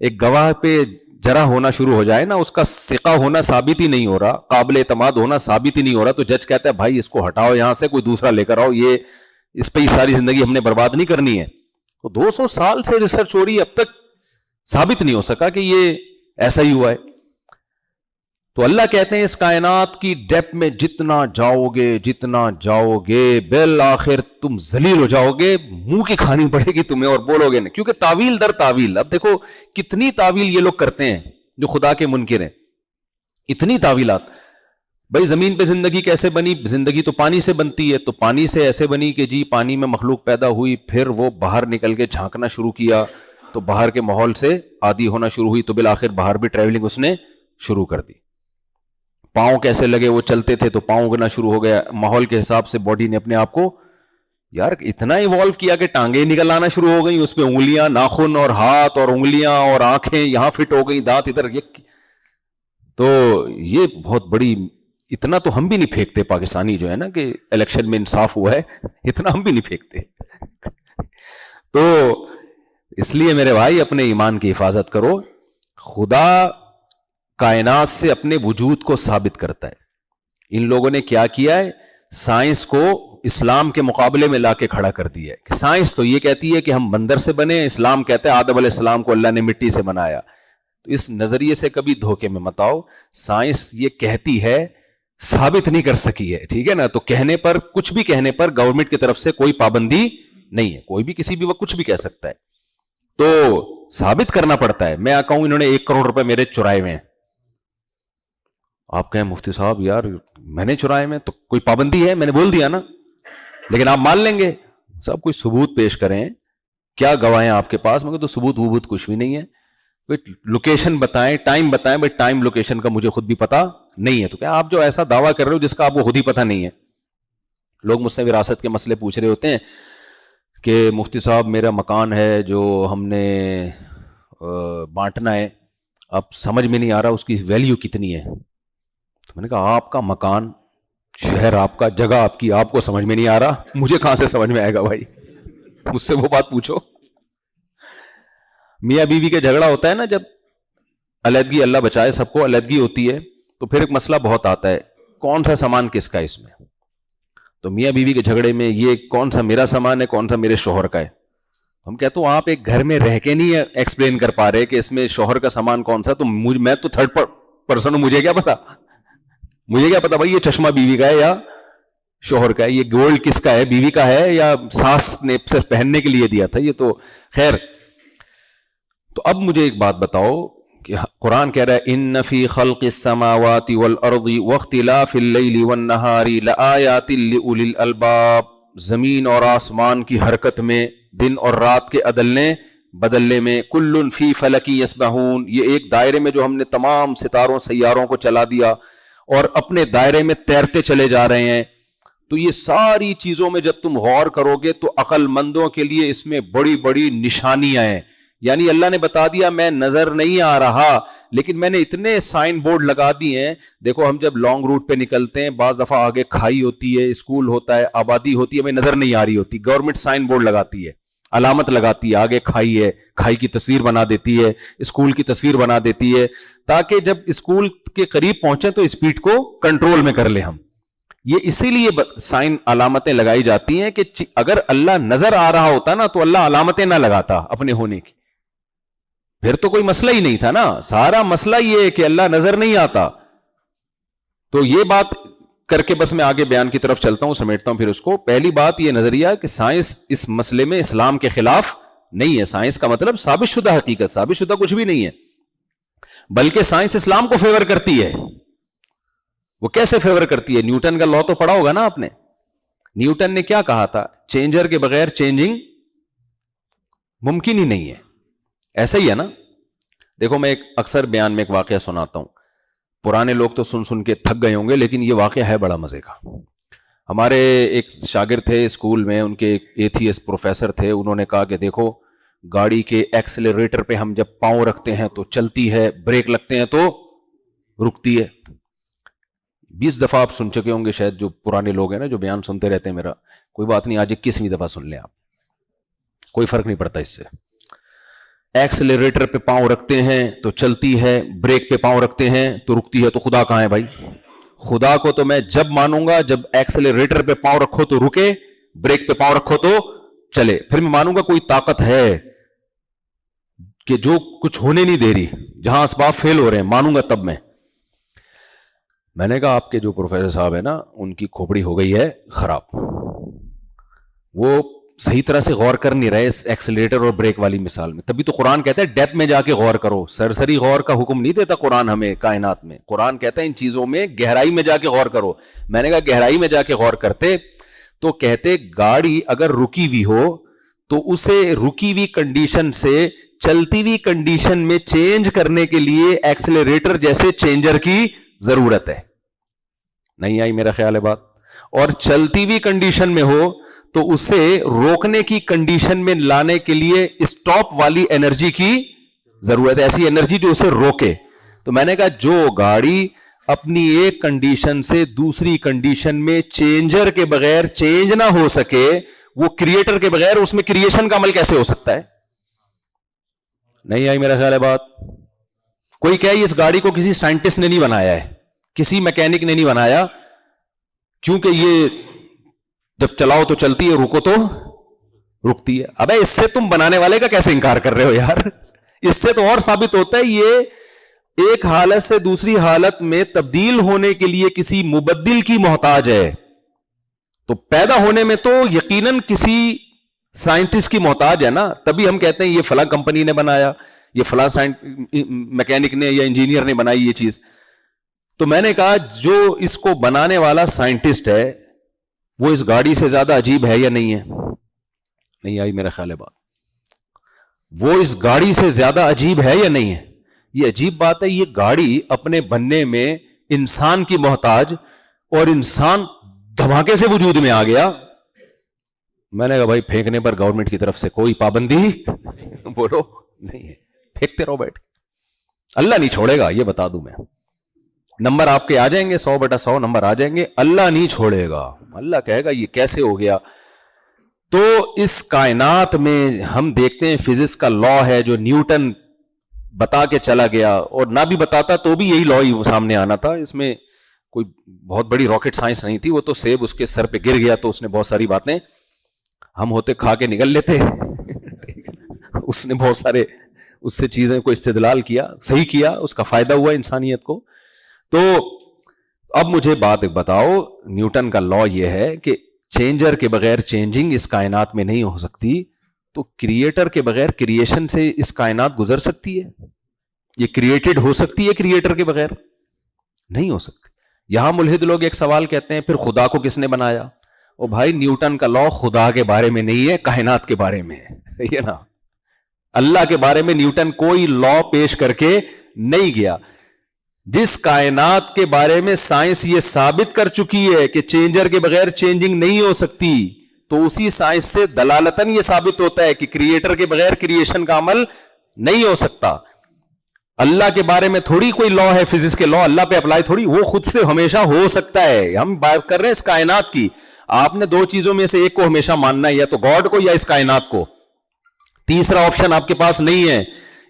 ایک گواہ پہ جرح ہونا شروع ہو جائے نا, اس کا ثقہ ہونا ثابت ہی نہیں ہو رہا, قابل اعتماد ہونا ثابت ہی نہیں ہو رہا, تو جج کہتا ہے بھائی اس کو ہٹاؤ یہاں سے, کوئی دوسرا لے کر آؤ, یہ اس پہ ہی ساری زندگی ہم نے برباد نہیں کرنی ہے. تو 200 سال سے ریسرچ ہو رہی ہے, اب تک ثابت نہیں ہو سکا کہ یہ ایسا ہی ہوا ہے. تو اللہ کہتے ہیں اس کائنات کی ڈیپ میں جتنا جاؤ گے بالآخر تم ذلیل ہو جاؤ گے, منہ کی کھانی پڑے گی تمہیں اور بولو گے نہیں, کیونکہ تعویل در تعویل. اب دیکھو کتنی تعویل یہ لوگ کرتے ہیں جو خدا کے منکر ہیں, اتنی تعویلات. بھائی زمین پہ زندگی کیسے بنی؟ زندگی تو پانی سے بنتی ہے, تو پانی سے ایسے بنی کہ جی پانی میں مخلوق پیدا ہوئی, پھر وہ باہر نکل کے جھانکنا شروع کیا تو باہر کے ماحول سے عادی ہونا شروع ہوئی, تو بالآخر باہر بھی ٹریولنگ اس نے شروع کر دی. پاؤں کیسے لگے؟ وہ چلتے تھے تو پاؤں اگنا شروع ہو گیا, ماحول کے حساب سے باڈی نے اپنے آپ کو یار اتنا ایوالو کیا کہ ٹانگیں نکل آنا شروع ہو گئیں, اس پہ انگلیاں, ناخن اور ہاتھ اور انگلیاں اور آنکھیں یہاں فٹ ہو گئی, دانت ادھر. تو یہ بہت بڑی, اتنا تو ہم بھی نہیں پھینکتے پاکستانی جو ہے نا کہ الیکشن میں انصاف ہوا ہے, اتنا ہم بھی نہیں پھینکتے. تو اس لیے میرے بھائی اپنے ایمان کی حفاظت کرو. خدا کائنات سے اپنے وجود کو ثابت کرتا ہے. ان لوگوں نے کیا کیا ہے؟ سائنس کو اسلام کے مقابلے میں لا کے کھڑا کر دیا ہے کہ سائنس تو یہ کہتی ہے کہ ہم بندر سے بنے, اسلام کہتا ہے آدم علیہ السلام کو اللہ نے مٹی سے بنایا. تو اس نظریے سے کبھی دھوکے میں مت آؤ. سائنس یہ کہتی ہے, ثابت نہیں کر سکی ہے, ٹھیک ہے نا. تو کہنے پر, کچھ بھی کہنے پر گورنمنٹ کی طرف سے کوئی پابندی نہیں ہے, کوئی بھی کسی بھی وقت کچھ بھی کہہ سکتا ہے. تو ثابت کرنا پڑتا ہے. میں کہوں انہوں نے 1 کروڑ روپے میرے چرائے ہوئے ہیں, آپ کہیں مفتی صاحب یار میں نے چرائے میں, تو کوئی پابندی ہے؟ میں نے بول دیا نا, لیکن آپ مان لیں گے. سب کوئی ثبوت پیش کریں, کیا گواہیں آپ کے پاس؟ مگر تو ثبوت وبوت کچھ بھی نہیں ہے. لوکیشن بتائیں, ٹائم بتائیں. بھائی ٹائم لوکیشن کا مجھے خود بھی پتا نہیں ہے. تو کیا آپ جو ایسا دعویٰ کر رہے ہو جس کا آپ کو خود ہی پتا نہیں ہے؟ لوگ مجھ سے وراثت کے مسئلے پوچھ رہے ہوتے ہیں کہ مفتی صاحب میرا مکان ہے جو ہم نے بانٹنا ہے, اب سمجھ میں نہیں آ رہا اس کی ویلیو کتنی ہے. تو میں نے کہا آپ کا مکان, شہر آپ کا, جگہ آپ کی, آپ کو سمجھ میں نہیں آ رہا, مجھے کہاں سے سمجھ میں آئے گا بھائی؟ مجھ سے وہ بات پوچھو. میاں بیوی کے جھگڑا ہوتا ہے نا, جب علیحدگی, اللہ بچائے سب کو, علیحدگی ہوتی ہے تو پھر ایک مسئلہ بہت آتا ہے, کون سا سامان کس کا اس میں. تو میاں بیوی کے جھگڑے میں یہ کون سا میرا سامان ہے, کون سا میرے شوہر کا ہے. ہم کہتے ہیں آپ ایک گھر میں رہ کے نہیں ایکسپلین کر پا رہے کہ اس میں شوہر کا سامان کون سا. تو میں تو تھرڈ پرسن ہوں, مجھے کیا پتا, بھائی یہ چشمہ بیوی کا ہے یا شوہر کا ہے, یہ گولڈ کس کا ہے, بیوی کا ہے یا ساس نے صرف پہننے کے لیے دیا تھا. یہ تو خیر. تو اب مجھے ایک بات بتاؤ کہ قرآن کہہ رہا ہے ان فی خلق السماوات والارض واختلاف اللیل والنہار لآیات لأولی الالباب, زمین اور آسمان کی حرکت میں, دن اور رات کے بدلنے میں, کل فی فلک یسبحون, یہ ایک دائرے میں جو ہم نے تمام ستاروں سیاروں کو چلا دیا اور اپنے دائرے میں تیرتے چلے جا رہے ہیں. تو یہ ساری چیزوں میں جب تم غور کرو گے تو عقل مندوں کے لیے اس میں بڑی بڑی نشانیاں ہیں. یعنی اللہ نے بتا دیا میں نظر نہیں آ رہا, لیکن میں نے اتنے سائن بورڈ لگا دیے ہیں. دیکھو ہم جب لانگ روٹ پہ نکلتے ہیں, بعض دفعہ آگے کھائی ہوتی ہے, اسکول ہوتا ہے, آبادی ہوتی ہے, ہمیں نظر نہیں آ رہی ہوتی, گورنمنٹ سائن بورڈ لگاتی ہے, علامت لگاتی ہے, آگے کھائی ہے, کھائی کی تصویر بنا دیتی ہے, اسکول کی تصویر بنا دیتی ہے, تاکہ جب اسکول کے قریب پہنچے تو اسپیڈ کو کنٹرول میں کر لیں ہم. یہ اسی لیے سائن علامتیں لگائی جاتی ہیں کہ اگر اللہ نظر آ رہا ہوتا نا تو اللہ علامتیں نہ لگاتا اپنے ہونے کی, پھر تو کوئی مسئلہ ہی نہیں تھا نا. سارا مسئلہ یہ ہے کہ اللہ نظر نہیں آتا. تو یہ بات کر کے بس میں آگے بیان کی طرف چلتا ہوں, سمیٹتا ہوں پھر اس کو. پہلی بات یہ نظریہ کہ سائنس اس مسئلے میں اسلام کے خلاف نہیں ہے. سائنس کا مطلب ثابت شدہ حقیقت, ثابت شدہ کچھ بھی نہیں ہے, بلکہ سائنس اسلام کو فیور کرتی ہے. وہ کیسے فیور کرتی ہے؟ نیوٹن کا لا تو پڑھا ہوگا نا آپ نے. نیوٹن نے کیا کہا تھا؟ چینجر کے بغیر چینجنگ ممکن ہی نہیں ہے. ایسا ہی ہے نا, دیکھو میں ایک اکثر بیان میں ایک واقعہ سناتا ہوں, پرانے لوگ تو سن سن کے تھک گئے ہوں گے, لیکن یہ واقعہ ہے بڑا مزے کا. ہمارے ایک شاگرد تھے اسکول میں, ان کے ایتھیسٹ پروفیسر تھے, انہوں نے کہا کہ دیکھو گاڑی کے ایکسلریٹر پہ ہم جب پاؤں رکھتے ہیں تو چلتی ہے, بریک لگتے ہیں تو رکتی ہے. 20 دفعہ آپ سن چکے ہوں گے شاید, جو پرانے لوگ ہیں نا جو بیان سنتے رہتے ہیں میرا. کوئی بات نہیں, آج 21ویں دفعہ سن لیں آپ, کوئی فرق نہیں پڑتا اس سے. ایکسلریٹر پہ پاؤں رکھتے ہیں تو چلتی ہے, بریک پہ پاؤں رکھتے ہیں تو رکتی ہے. تو خدا کہاں ہے بھائی؟ خدا کو تو میں جب مانوں گا جب ایکسلریٹر پہ پاؤں رکھو تو رکے, بریک پہ پاؤں رکھو تو چلے. پھر میں مانوں گا کوئی طاقت ہے کہ جو کچھ ہونے نہیں دے رہی, جہاں اسباب فیل ہو رہے ہیں, مانوں گا تب میں نے کہا آپ کے جو پروفیسر صاحب ہیں نا, ان کی کھوپڑی ہو گئی ہے خراب, وہ صحیح طرح سے غور کر نہیں رہے اس ایکسلریٹر اور بریک والی مثال میں. تبھی تو قرآن کہتا ہے ڈیپتھ میں جا کے غور کرو. سرسری غور کا حکم نہیں دیتا قرآن ہمیں کائنات میں, قرآن کہتا ہے ان چیزوں میں گہرائی میں جا کے غور کرو. میں نے کہا گہرائی میں جا کے غور کرتے تو کہتے گاڑی اگر رکی ہوئی ہو تو اسے رکی ہوئی کنڈیشن سے چلتی ہوئی کنڈیشن میں چینج کرنے کے لیے ایکسلریٹر جیسے چینجر کی ضرورت ہے. نہیں آئی میرا خیال ہے بات؟ اور چلتی ہوئی کنڈیشن میں ہو تو اسے روکنے کی کنڈیشن میں لانے کے لیے اسٹاپ والی انرجی کی ضرورت ہے, ایسی انرجی جو اسے روکے. تو میں نے کہا جو گاڑی اپنی ایک کنڈیشن سے دوسری کنڈیشن میں چینجر کے بغیر چینج نہ ہو سکے, وہ کریٹر کے بغیر اس میں کریشن کا عمل کیسے ہو سکتا ہے؟ نہیں آئی میرا خیال ہے بات؟ کوئی کہے اس گاڑی کو کسی سائنٹسٹ نے نہیں بنایا ہے, کسی میکینک نے نہیں بنایا, کیونکہ یہ جب چلاؤ تو چلتی ہے, رکو تو رکتی ہے. ابے اس سے تم بنانے والے کا کیسے انکار کر رہے ہو یار؟ اس سے تو اور ثابت ہوتا ہے یہ ایک حالت سے دوسری حالت میں تبدیل ہونے کے لیے کسی مبدل کی محتاج ہے. تو پیدا ہونے میں تو یقیناً کسی سائنٹسٹ کی محتاج ہے نا, تبھی ہم کہتے ہیں یہ فلاں کمپنی نے بنایا, یہ فلاں میکینک نے یا انجینئر نے بنائی یہ چیز. تو میں نے کہا جو اس کو بنانے والا سائنٹسٹ ہے وہ اس گاڑی سے زیادہ عجیب ہے یا نہیں ہے؟ نہیں آئی میرا خیال ہے بات؟ وہ اس گاڑی سے زیادہ عجیب ہے یا نہیں ہے؟ یہ عجیب بات ہے. یہ گاڑی اپنے بننے میں انسان کی محتاج, اور انسان دھماکے سے وجود میں آ گیا. میں نے کہا بھائی پھینکنے پر گورنمنٹ کی طرف سے کوئی پابندی بولو نہیں ہے, پھینکتے رہو بیٹھ, اللہ نہیں چھوڑے گا, یہ بتا دوں میں. نمبر آپ کے آ جائیں گے 100/100 نمبر آ جائیں گے, اللہ نہیں چھوڑے گا. اللہ کہے گا یہ کیسے ہو گیا. تو اس کائنات میں ہم دیکھتے ہیں فزکس کا لا ہے جو نیوٹن بتا کے چلا گیا, اور نہ بھی بتاتا تو بھی یہی لا ہی سامنے آنا تھا. اس میں کوئی بہت بڑی راکٹ سائنس نہیں تھی, وہ تو سیب اس کے سر پہ گر گیا تو اس نے بہت ساری باتیں ہم ہوتے کھا کے نگل لیتے. اس نے بہت سارے اس سے چیزیں کو استدلال کیا, صحیح کیا, اس کا فائدہ ہوا انسانیت کو. تو اب مجھے بات بتاؤ, نیوٹن کا لا یہ ہے کہ چینجر کے بغیر چینجنگ اس کائنات میں نہیں ہو سکتی, تو کریٹر کے بغیر کریشن سے اس کائنات گزر سکتی ہے؟ یہ کریٹڈ ہو سکتی ہے کریٹر کے بغیر؟ نہیں ہو سکتی. یہاں ملحد لوگ ایک سوال کہتے ہیں پھر خدا کو کس نے بنایا؟ او بھائی نیوٹن کا لا خدا کے بارے میں نہیں ہے, کائنات کے بارے میں ہے, یہ نا اللہ کے بارے میں نیوٹن کوئی لا پیش کر کے نہیں گیا. جس کائنات کے بارے میں سائنس یہ ثابت کر چکی ہے کہ چینجر کے بغیر چینجنگ نہیں ہو سکتی, تو اسی سائنس سے دلالتاً یہ ثابت ہوتا ہے کہ کریٹر کے بغیر کریشن کا عمل نہیں ہو سکتا. اللہ کے بارے میں تھوڑی کوئی لا ہے فزکس کے لا اللہ پہ اپلائی تھوڑی, وہ خود سے ہمیشہ ہو سکتا ہے. ہم بات کر رہے ہیں اس کائنات کی. آپ نے دو چیزوں میں سے ایک کو ہمیشہ ماننا ہے, یا تو گاڈ کو یا اس کائنات کو. تیسرا آپشن آپ کے پاس نہیں ہے.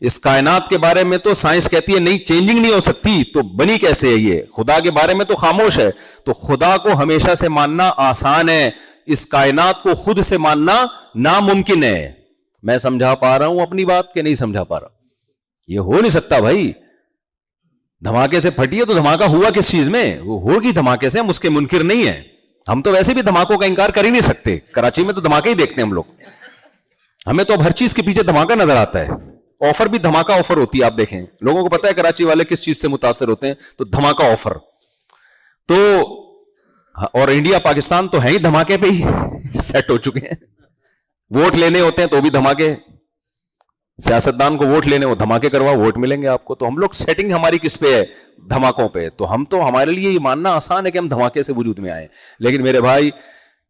اس کائنات کے بارے میں تو سائنس کہتی ہے نہیں چینجنگ نہیں ہو سکتی, تو بنی کیسے ہے یہ؟ خدا کے بارے میں تو خاموش ہے. تو خدا کو ہمیشہ سے ماننا آسان ہے, اس کائنات کو خود سے ماننا ناممکن ہے. میں سمجھا پا رہا ہوں اپنی بات کہ نہیں سمجھا پا رہا؟ یہ ہو نہیں سکتا بھائی. دھماکے سے پھٹی ہے تو دھماکہ ہوا کس چیز میں؟ وہ ہوگی دھماکے سے, ہم اس کے منکر نہیں ہیں. ہم تو ویسے بھی دھماکوں کا انکار کر ہی نہیں سکتے. کراچی میں تو دھماکے ہی دیکھتے ہیں ہم لوگ, ہمیں تو اب ہر چیز کے پیچھے دھماکہ نظر آتا ہے. آفر بھی دھماکہ آفر ہوتی ہے. آپ دیکھیں لوگوں کو پتا ہے کراچی والے کس چیز سے متاثر ہوتے ہیں, تو دھماکہ آفر. تو اور انڈیا پاکستان تو ہے ہی دھماکے پہ ہی سیٹ ہو چکے ہیں. ووٹ لینے ہوتے ہیں تو بھی دھماکے, سیاستدان کو ووٹ لینے، وہ دھماکے کروا، ووٹ ملیں گے آپ کو. تو ہم لوگ سیٹنگ ہماری کس پہ ہے؟ دھماکوں پہ. تو ہم تو ہمارے لیے یہ ماننا آسان ہے کہ ہم دھماکے سے وجود میں آئے، لیکن میرے بھائی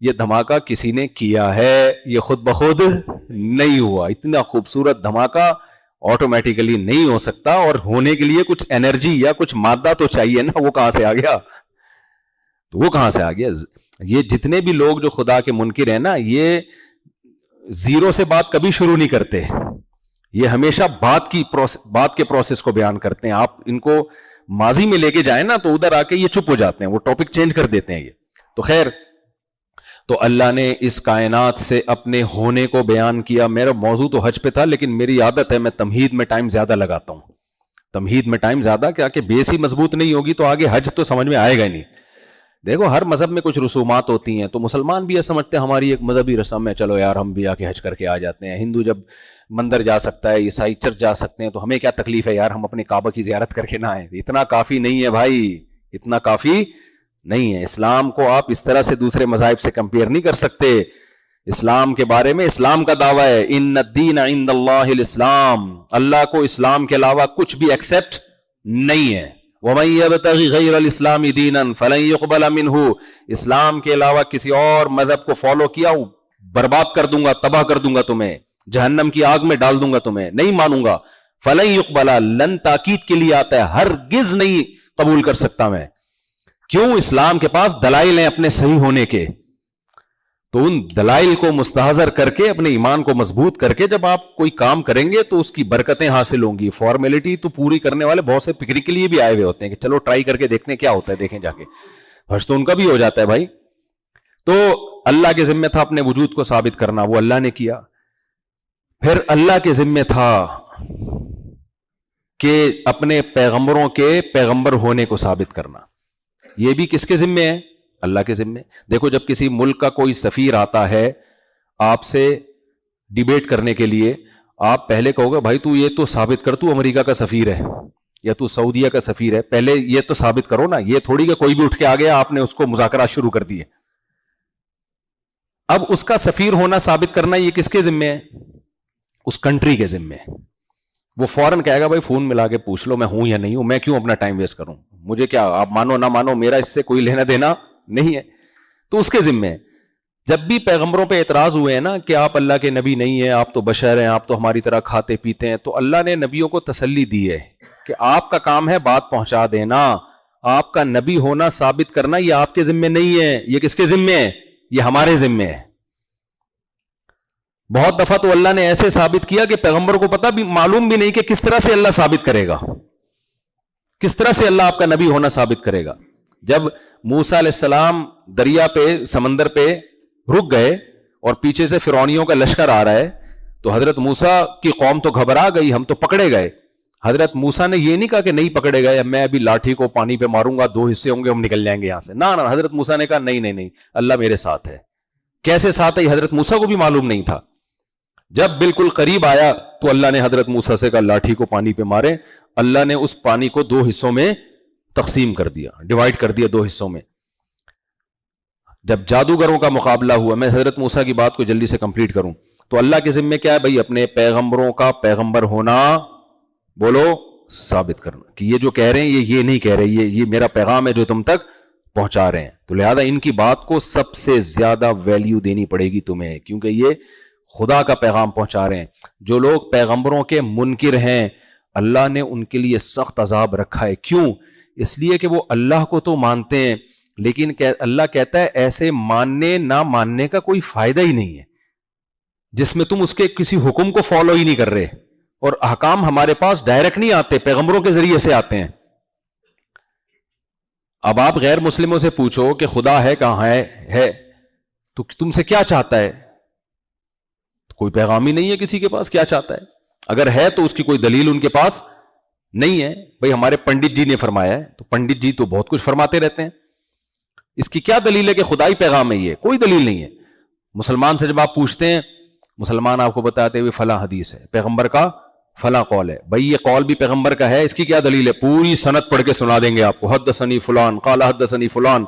یہ دھماکہ کسی نے کیا ہے، یہ خود بخود نہیں ہوا. اتنا خوبصورت دھماکہ آٹومیٹیکلی نہیں ہو سکتا، اور ہونے کے لیے کچھ انرجی یا کچھ مادہ تو چاہیے نا. وہ کہاں سے آ گیا؟ تو وہ کہاں سے آ گیا؟ یہ جتنے بھی لوگ جو خدا کے منکر ہیں نا، یہ زیرو سے بات کبھی شروع نہیں کرتے، یہ ہمیشہ بات کے پروسیس کو بیان کرتے ہیں. آپ ان کو ماضی میں لے کے جائیں نا تو ادھر آ کے یہ چپ ہو جاتے ہیں، وہ ٹاپک چینج کر دیتے ہیں. یہ تو خیر، تو اللہ نے اس کائنات سے اپنے ہونے کو بیان کیا. میرا موضوع تو حج پہ تھا، لیکن میری عادت ہے میں تمہید میں ٹائم زیادہ لگاتا ہوں. تمہید میں ٹائم زیادہ، کیا کہ بیس ہی مضبوط نہیں ہوگی تو آگے حج تو سمجھ میں آئے گا ہی نہیں. دیکھو ہر مذہب میں کچھ رسومات ہوتی ہیں، تو مسلمان بھی یہ سمجھتے ہیں ہماری ایک مذہبی رسم ہے، چلو یار ہم بھی آ کے حج کر کے آ جاتے ہیں. ہندو جب مندر جا سکتا ہے، عیسائی چرچ جا سکتے ہیں، تو ہمیں کیا تکلیف ہے یار ہم اپنے کعبہ کی زیارت کر کے نہ آئیں. اتنا کافی نہیں ہے بھائی، اتنا کافی نہیں ہے. اسلام کو آپ اس طرح سے دوسرے مذاہب سے کمپیئر نہیں کر سکتے. اسلام کے بارے میں اسلام کا دعویٰ ہے، ان الدین عند اللہ الاسلام، اللہ کو اسلام کے علاوہ کچھ بھی ایکسپٹ نہیں ہے. وَمَن يَبْتَغِ غَيْرَ الْإِسْلَامِ دِينًا فَلَن يُقْبَلَ مِنْهُ، اسلام کے علاوہ کسی اور مذہب کو فالو کیا برباد کر دوں گا، تباہ کر دوں گا تمہیں، جہنم کی آگ میں ڈال دوں گا تمہیں، نہیں مانوں گا. فَلَن يُقْبَلَ، لن تاکید کے لیے آتا ہے، ہرگز نہیں قبول کر سکتا میں. کیوں؟ اسلام کے پاس دلائل ہیں اپنے صحیح ہونے کے. تو ان دلائل کو مستحضر کر کے اپنے ایمان کو مضبوط کر کے جب آپ کوئی کام کریں گے تو اس کی برکتیں حاصل ہوں گی. فارمیلٹی تو پوری کرنے والے بہت سے فکری کے لیے بھی آئے ہوئے ہوتے ہیں کہ چلو ٹرائی کر کے دیکھنے کیا ہوتا ہے، دیکھیں جا کے. حج تو ان کا بھی ہو جاتا ہے بھائی. تو اللہ کے ذمہ تھا اپنے وجود کو ثابت کرنا، وہ اللہ نے کیا. پھر اللہ کے ذمہ تھا کہ اپنے پیغمبروں کے پیغمبر ہونے کو ثابت کرنا. یہ بھی کس کے ذمہ ہے؟ اللہ کے ذمہ. دیکھو جب کسی ملک کا کوئی سفیر آتا ہے آپ سے ڈیبیٹ کرنے کے لیے، آپ پہلے کہو گے بھائی تو یہ تو ثابت کر تو امریکہ کا سفیر ہے یا تو سعودیہ کا سفیر ہے، پہلے یہ تو ثابت کرو نا. یہ تھوڑی کہ کوئی بھی اٹھ کے آ گیا آپ نے اس کو مذاکرات شروع کر دیے. اب اس کا سفیر ہونا ثابت کرنا یہ کس کے ذمہ ہے؟ اس کنٹری کے ذمہ ہے. وہ فوراً کہے گا بھائی فون ملا کے پوچھ لو میں ہوں یا نہیں ہوں، میں کیوں اپنا ٹائم ویسٹ کروں، مجھے کیا، آپ مانو نہ مانو میرا اس سے کوئی لینا دینا نہیں ہے. تو اس کے ذمہ ہے. جب بھی پیغمبروں پہ اعتراض ہوئے ہیں نا کہ آپ اللہ کے نبی نہیں ہیں، آپ تو بشر ہیں، آپ تو ہماری طرح کھاتے پیتے ہیں، تو اللہ نے نبیوں کو تسلی دی ہے کہ آپ کا کام ہے بات پہنچا دینا، آپ کا نبی ہونا ثابت کرنا یہ آپ کے ذمہ نہیں ہے. یہ کس کے ذمہ ہے؟ یہ ہمارے ذمہ ہے. بہت دفعہ تو اللہ نے ایسے ثابت کیا کہ پیغمبر کو پتہ بھی معلوم بھی نہیں کہ کس طرح سے اللہ ثابت کرے گا، کس طرح سے اللہ آپ کا نبی ہونا ثابت کرے گا. جب موسیٰ علیہ السلام دریا پہ سمندر پہ رک گئے اور پیچھے سے فرعونیوں کا لشکر آ رہا ہے تو حضرت موسیٰ کی قوم تو گھبرا گئی، ہم تو پکڑے گئے. حضرت موسیٰ نے یہ نہیں کہا کہ نہیں پکڑے گئے، میں ابھی لاٹھی کو پانی پہ ماروں گا، 2 حصے ہوں گے ہم نکل جائیں گے یہاں سے. نہ حضرت موسیٰ نے کہا نہیں اللہ میرے ساتھ ہے. کیسے ساتھ ہے یہ حضرت موسیٰ کو بھی معلوم نہیں تھا. جب بالکل قریب آیا تو اللہ نے حضرت موسیٰ سے کہا لاٹھی کو پانی پہ مارے. اللہ نے اس پانی کو 2 حصوں میں تقسیم کر دیا، ڈیوائیڈ کر دیا 2 حصوں میں. جب جادوگروں کا مقابلہ ہوا، میں حضرت موسیٰ کی بات کو جلدی سے کمپلیٹ کروں، تو اللہ کے ذمہ کیا ہے بھائی؟ اپنے پیغمبروں کا پیغمبر ہونا بولو ثابت کرنا کہ یہ جو کہہ رہے ہیں یہ نہیں کہہ رہے، یہ میرا پیغام ہے جو تم تک پہنچا رہے ہیں. تو لہذا ان کی بات کو سب سے زیادہ ویلیو دینی پڑے گی تمہیں، کیونکہ یہ خدا کا پیغام پہنچا رہے ہیں. جو لوگ پیغمبروں کے منکر ہیں اللہ نے ان کے لیے سخت عذاب رکھا ہے. کیوں؟ اس لیے کہ وہ اللہ کو تو مانتے ہیں، لیکن اللہ کہتا ہے ایسے ماننے نہ ماننے کا کوئی فائدہ ہی نہیں ہے جس میں تم اس کے کسی حکم کو فالو ہی نہیں کر رہے. اور احکام ہمارے پاس ڈائریکٹ نہیں آتے، پیغمبروں کے ذریعے سے آتے ہیں. اب آپ غیر مسلموں سے پوچھو کہ خدا ہے کہاں ہے تو تم سے کیا چاہتا ہے؟ کوئی پیغام ہی نہیں ہے کسی کے پاس کیا چاہتا ہے. اگر ہے تو اس کی کوئی دلیل ان کے پاس نہیں ہے. بھئی ہمارے پنڈت جی نے فرمایا ہے، تو پنڈت جی تو بہت کچھ فرماتے رہتے ہیں، اس کی کیا دلیل ہے کہ خدائی پیغام ہے؟ یہ کوئی دلیل نہیں ہے. مسلمان سے جب آپ پوچھتے ہیں، مسلمان آپ کو بتاتے ہوئے فلاں حدیث ہے، پیغمبر کا فلاں قول ہے. بھئی یہ قول بھی پیغمبر کا ہے، اس کی کیا دلیل ہے؟ پوری سند پڑھ کے سنا دیں گے آپ کو. حدثنی فلان قال حدثنی فلان.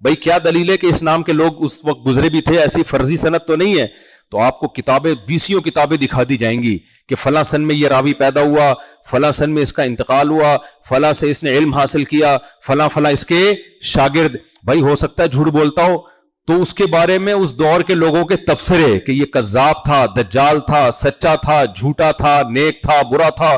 بھائی کیا دلیل ہے کہ اسلام کے لوگ اس وقت گزرے بھی تھے؟ ایسی فرضی سند تو نہیں ہے. تو آپ کو کتابیں، 20 کتابیں دکھا دی جائیں گی کہ فلاں سن میں یہ راوی پیدا ہوا، فلاں سن میں اس کا انتقال ہوا، فلاں سے اس نے علم حاصل کیا، فلاں فلاں اس کے شاگرد. بھائی ہو سکتا ہے جھوٹ بولتا ہو، تو اس کے بارے میں اس دور کے لوگوں کے تبصرے کہ یہ کذاب تھا، دجال تھا، سچا تھا، جھوٹا تھا، نیک تھا، برا تھا.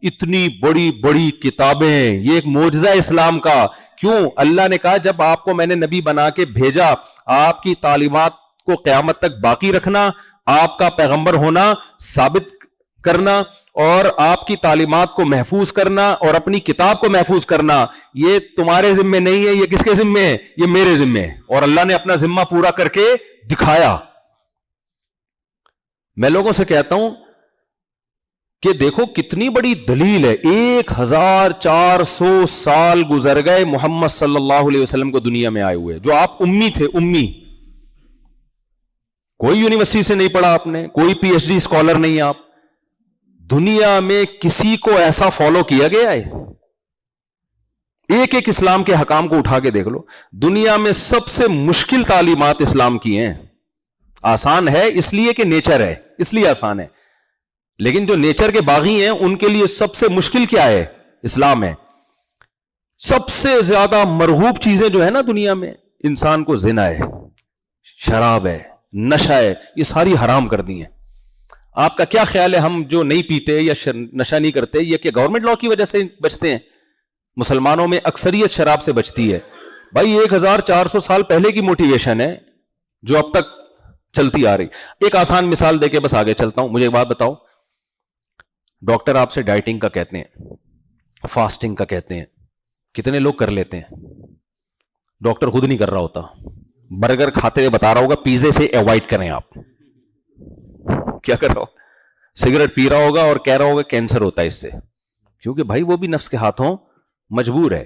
اتنی بڑی بڑی کتابیں، یہ ایک معجزہ اسلام کا. کیوں؟ اللہ نے کہا جب آپ کو میں نے نبی بنا کے بھیجا، آپ کی تعلیمات کو قیامت تک باقی رکھنا، آپ کا پیغمبر ہونا ثابت کرنا، اور آپ کی تعلیمات کو محفوظ کرنا اور اپنی کتاب کو محفوظ کرنا، یہ تمہارے ذمے نہیں ہے. یہ کس کے ذمے ہے؟ یہ میرے ذمے ہے. اور اللہ نے اپنا ذمہ پورا کر کے دکھایا. میں لوگوں سے کہتا ہوں کہ دیکھو کتنی بڑی دلیل ہے. 1400 سال گزر گئے محمد صلی اللہ علیہ وسلم کو دنیا میں آئے ہوئے، جو آپ امی تھے، امی. کوئی یونیورسٹی سے نہیں پڑھا آپ نے، کوئی پی ایچ ڈی اسکالر نہیں آپ. دنیا میں کسی کو ایسا فالو کیا گیا ہے؟ ایک ایک اسلام کے حکام کو اٹھا کے دیکھ لو. دنیا میں سب سے مشکل تعلیمات اسلام کی ہیں. آسان ہے اس لیے کہ نیچر ہے، اس لیے آسان ہے. لیکن جو نیچر کے باغی ہیں ان کے لیے سب سے مشکل کیا ہے؟ اسلام ہے. سب سے زیادہ مرغوب چیزیں جو ہے نا دنیا میں، انسان کو زنا ہے، شراب ہے، نشہ ہے، یہ ساری حرام کر دی ہیں. آپ کا کیا خیال ہے ہم جو نہیں پیتے یا نشہ نہیں کرتے، یہ کہ گورنمنٹ لا کی وجہ سے بچتے ہیں؟ مسلمانوں میں اکثریت شراب سے بچتی ہے. بھائی 1400 سال پہلے کی موٹیویشن ہے جو اب تک چلتی آ رہی. ایک آسان مثال دے کے بس آگے چلتا ہوں. مجھے ایک بات بتاؤ، ڈاکٹر آپ سے ڈائٹنگ کا کہتے ہیں، فاسٹنگ کا کہتے ہیں، کتنے لوگ کر لیتے ہیں؟ ڈاکٹر خود نہیں کر رہا ہوتا. برگر کھاتے ہوئے بتا رہا ہوگا پیزے سے ایوائڈ کریں. آپ کیا کر رہا ہو؟ سگریٹ پی رہا ہوگا اور کہہ رہا ہوگا کینسر ہوتا ہے اس سے. کیونکہ بھائی وہ بھی نفس کے ہاتھوں مجبور ہے.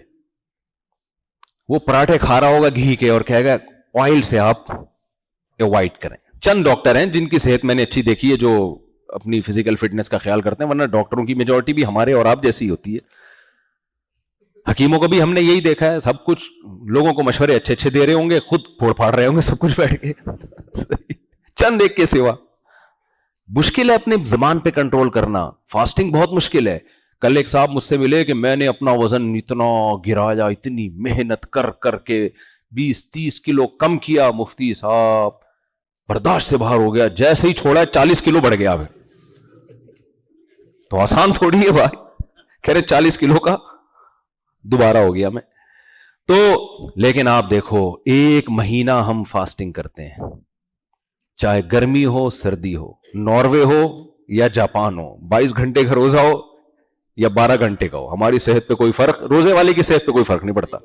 وہ پراٹھے کھا رہا ہوگا گھی کے اور کہے گا آئل سے آپ ایوائڈ کریں. چند ڈاکٹر ہیں جن کی صحت میں نے اچھی دیکھی ہے جو اپنی فزیکل فٹنس کا خیال کرتے ہیں، ورنہ ڈاکٹروں کی میجورٹی بھی ہمارے اور آپ جیسی ہوتی ہے. حکیموں کو بھی ہم نے یہی دیکھا ہے، سب کچھ لوگوں کو مشورے اچھے اچھے دے رہے ہوں گے، خود پھوڑ پھاڑ رہے ہوں گے سب کچھ بیٹھ کے چند ایک کے سوا. مشکل ہے اپنے زبان پہ کنٹرول کرنا. فاسٹنگ بہت مشکل ہے. کل ایک صاحب مجھ سے ملے کہ میں نے اپنا وزن اتنا گرایا، اتنی محنت کر کر کے 20-30 کلو کم کیا. مفتی صاحب برداشت سے باہر ہو گیا، جیسے ہی چھوڑا 40 کلو بڑھ گیا. تو آسان تھوڑی ہے بھائی. کہہ رہے 40 کلو کا دوبارہ ہو گیا میں. تو لیکن آپ دیکھو 1 مہینہ ہم فاسٹنگ کرتے ہیں، چاہے گرمی ہو سردی ہو، ناروے ہو یا جاپان ہو، 22 گھنٹے کا روزہ ہو یا 12 گھنٹے کا ہو، ہماری صحت پہ کوئی فرق، روزے والے کی صحت پہ کوئی فرق نہیں پڑتا.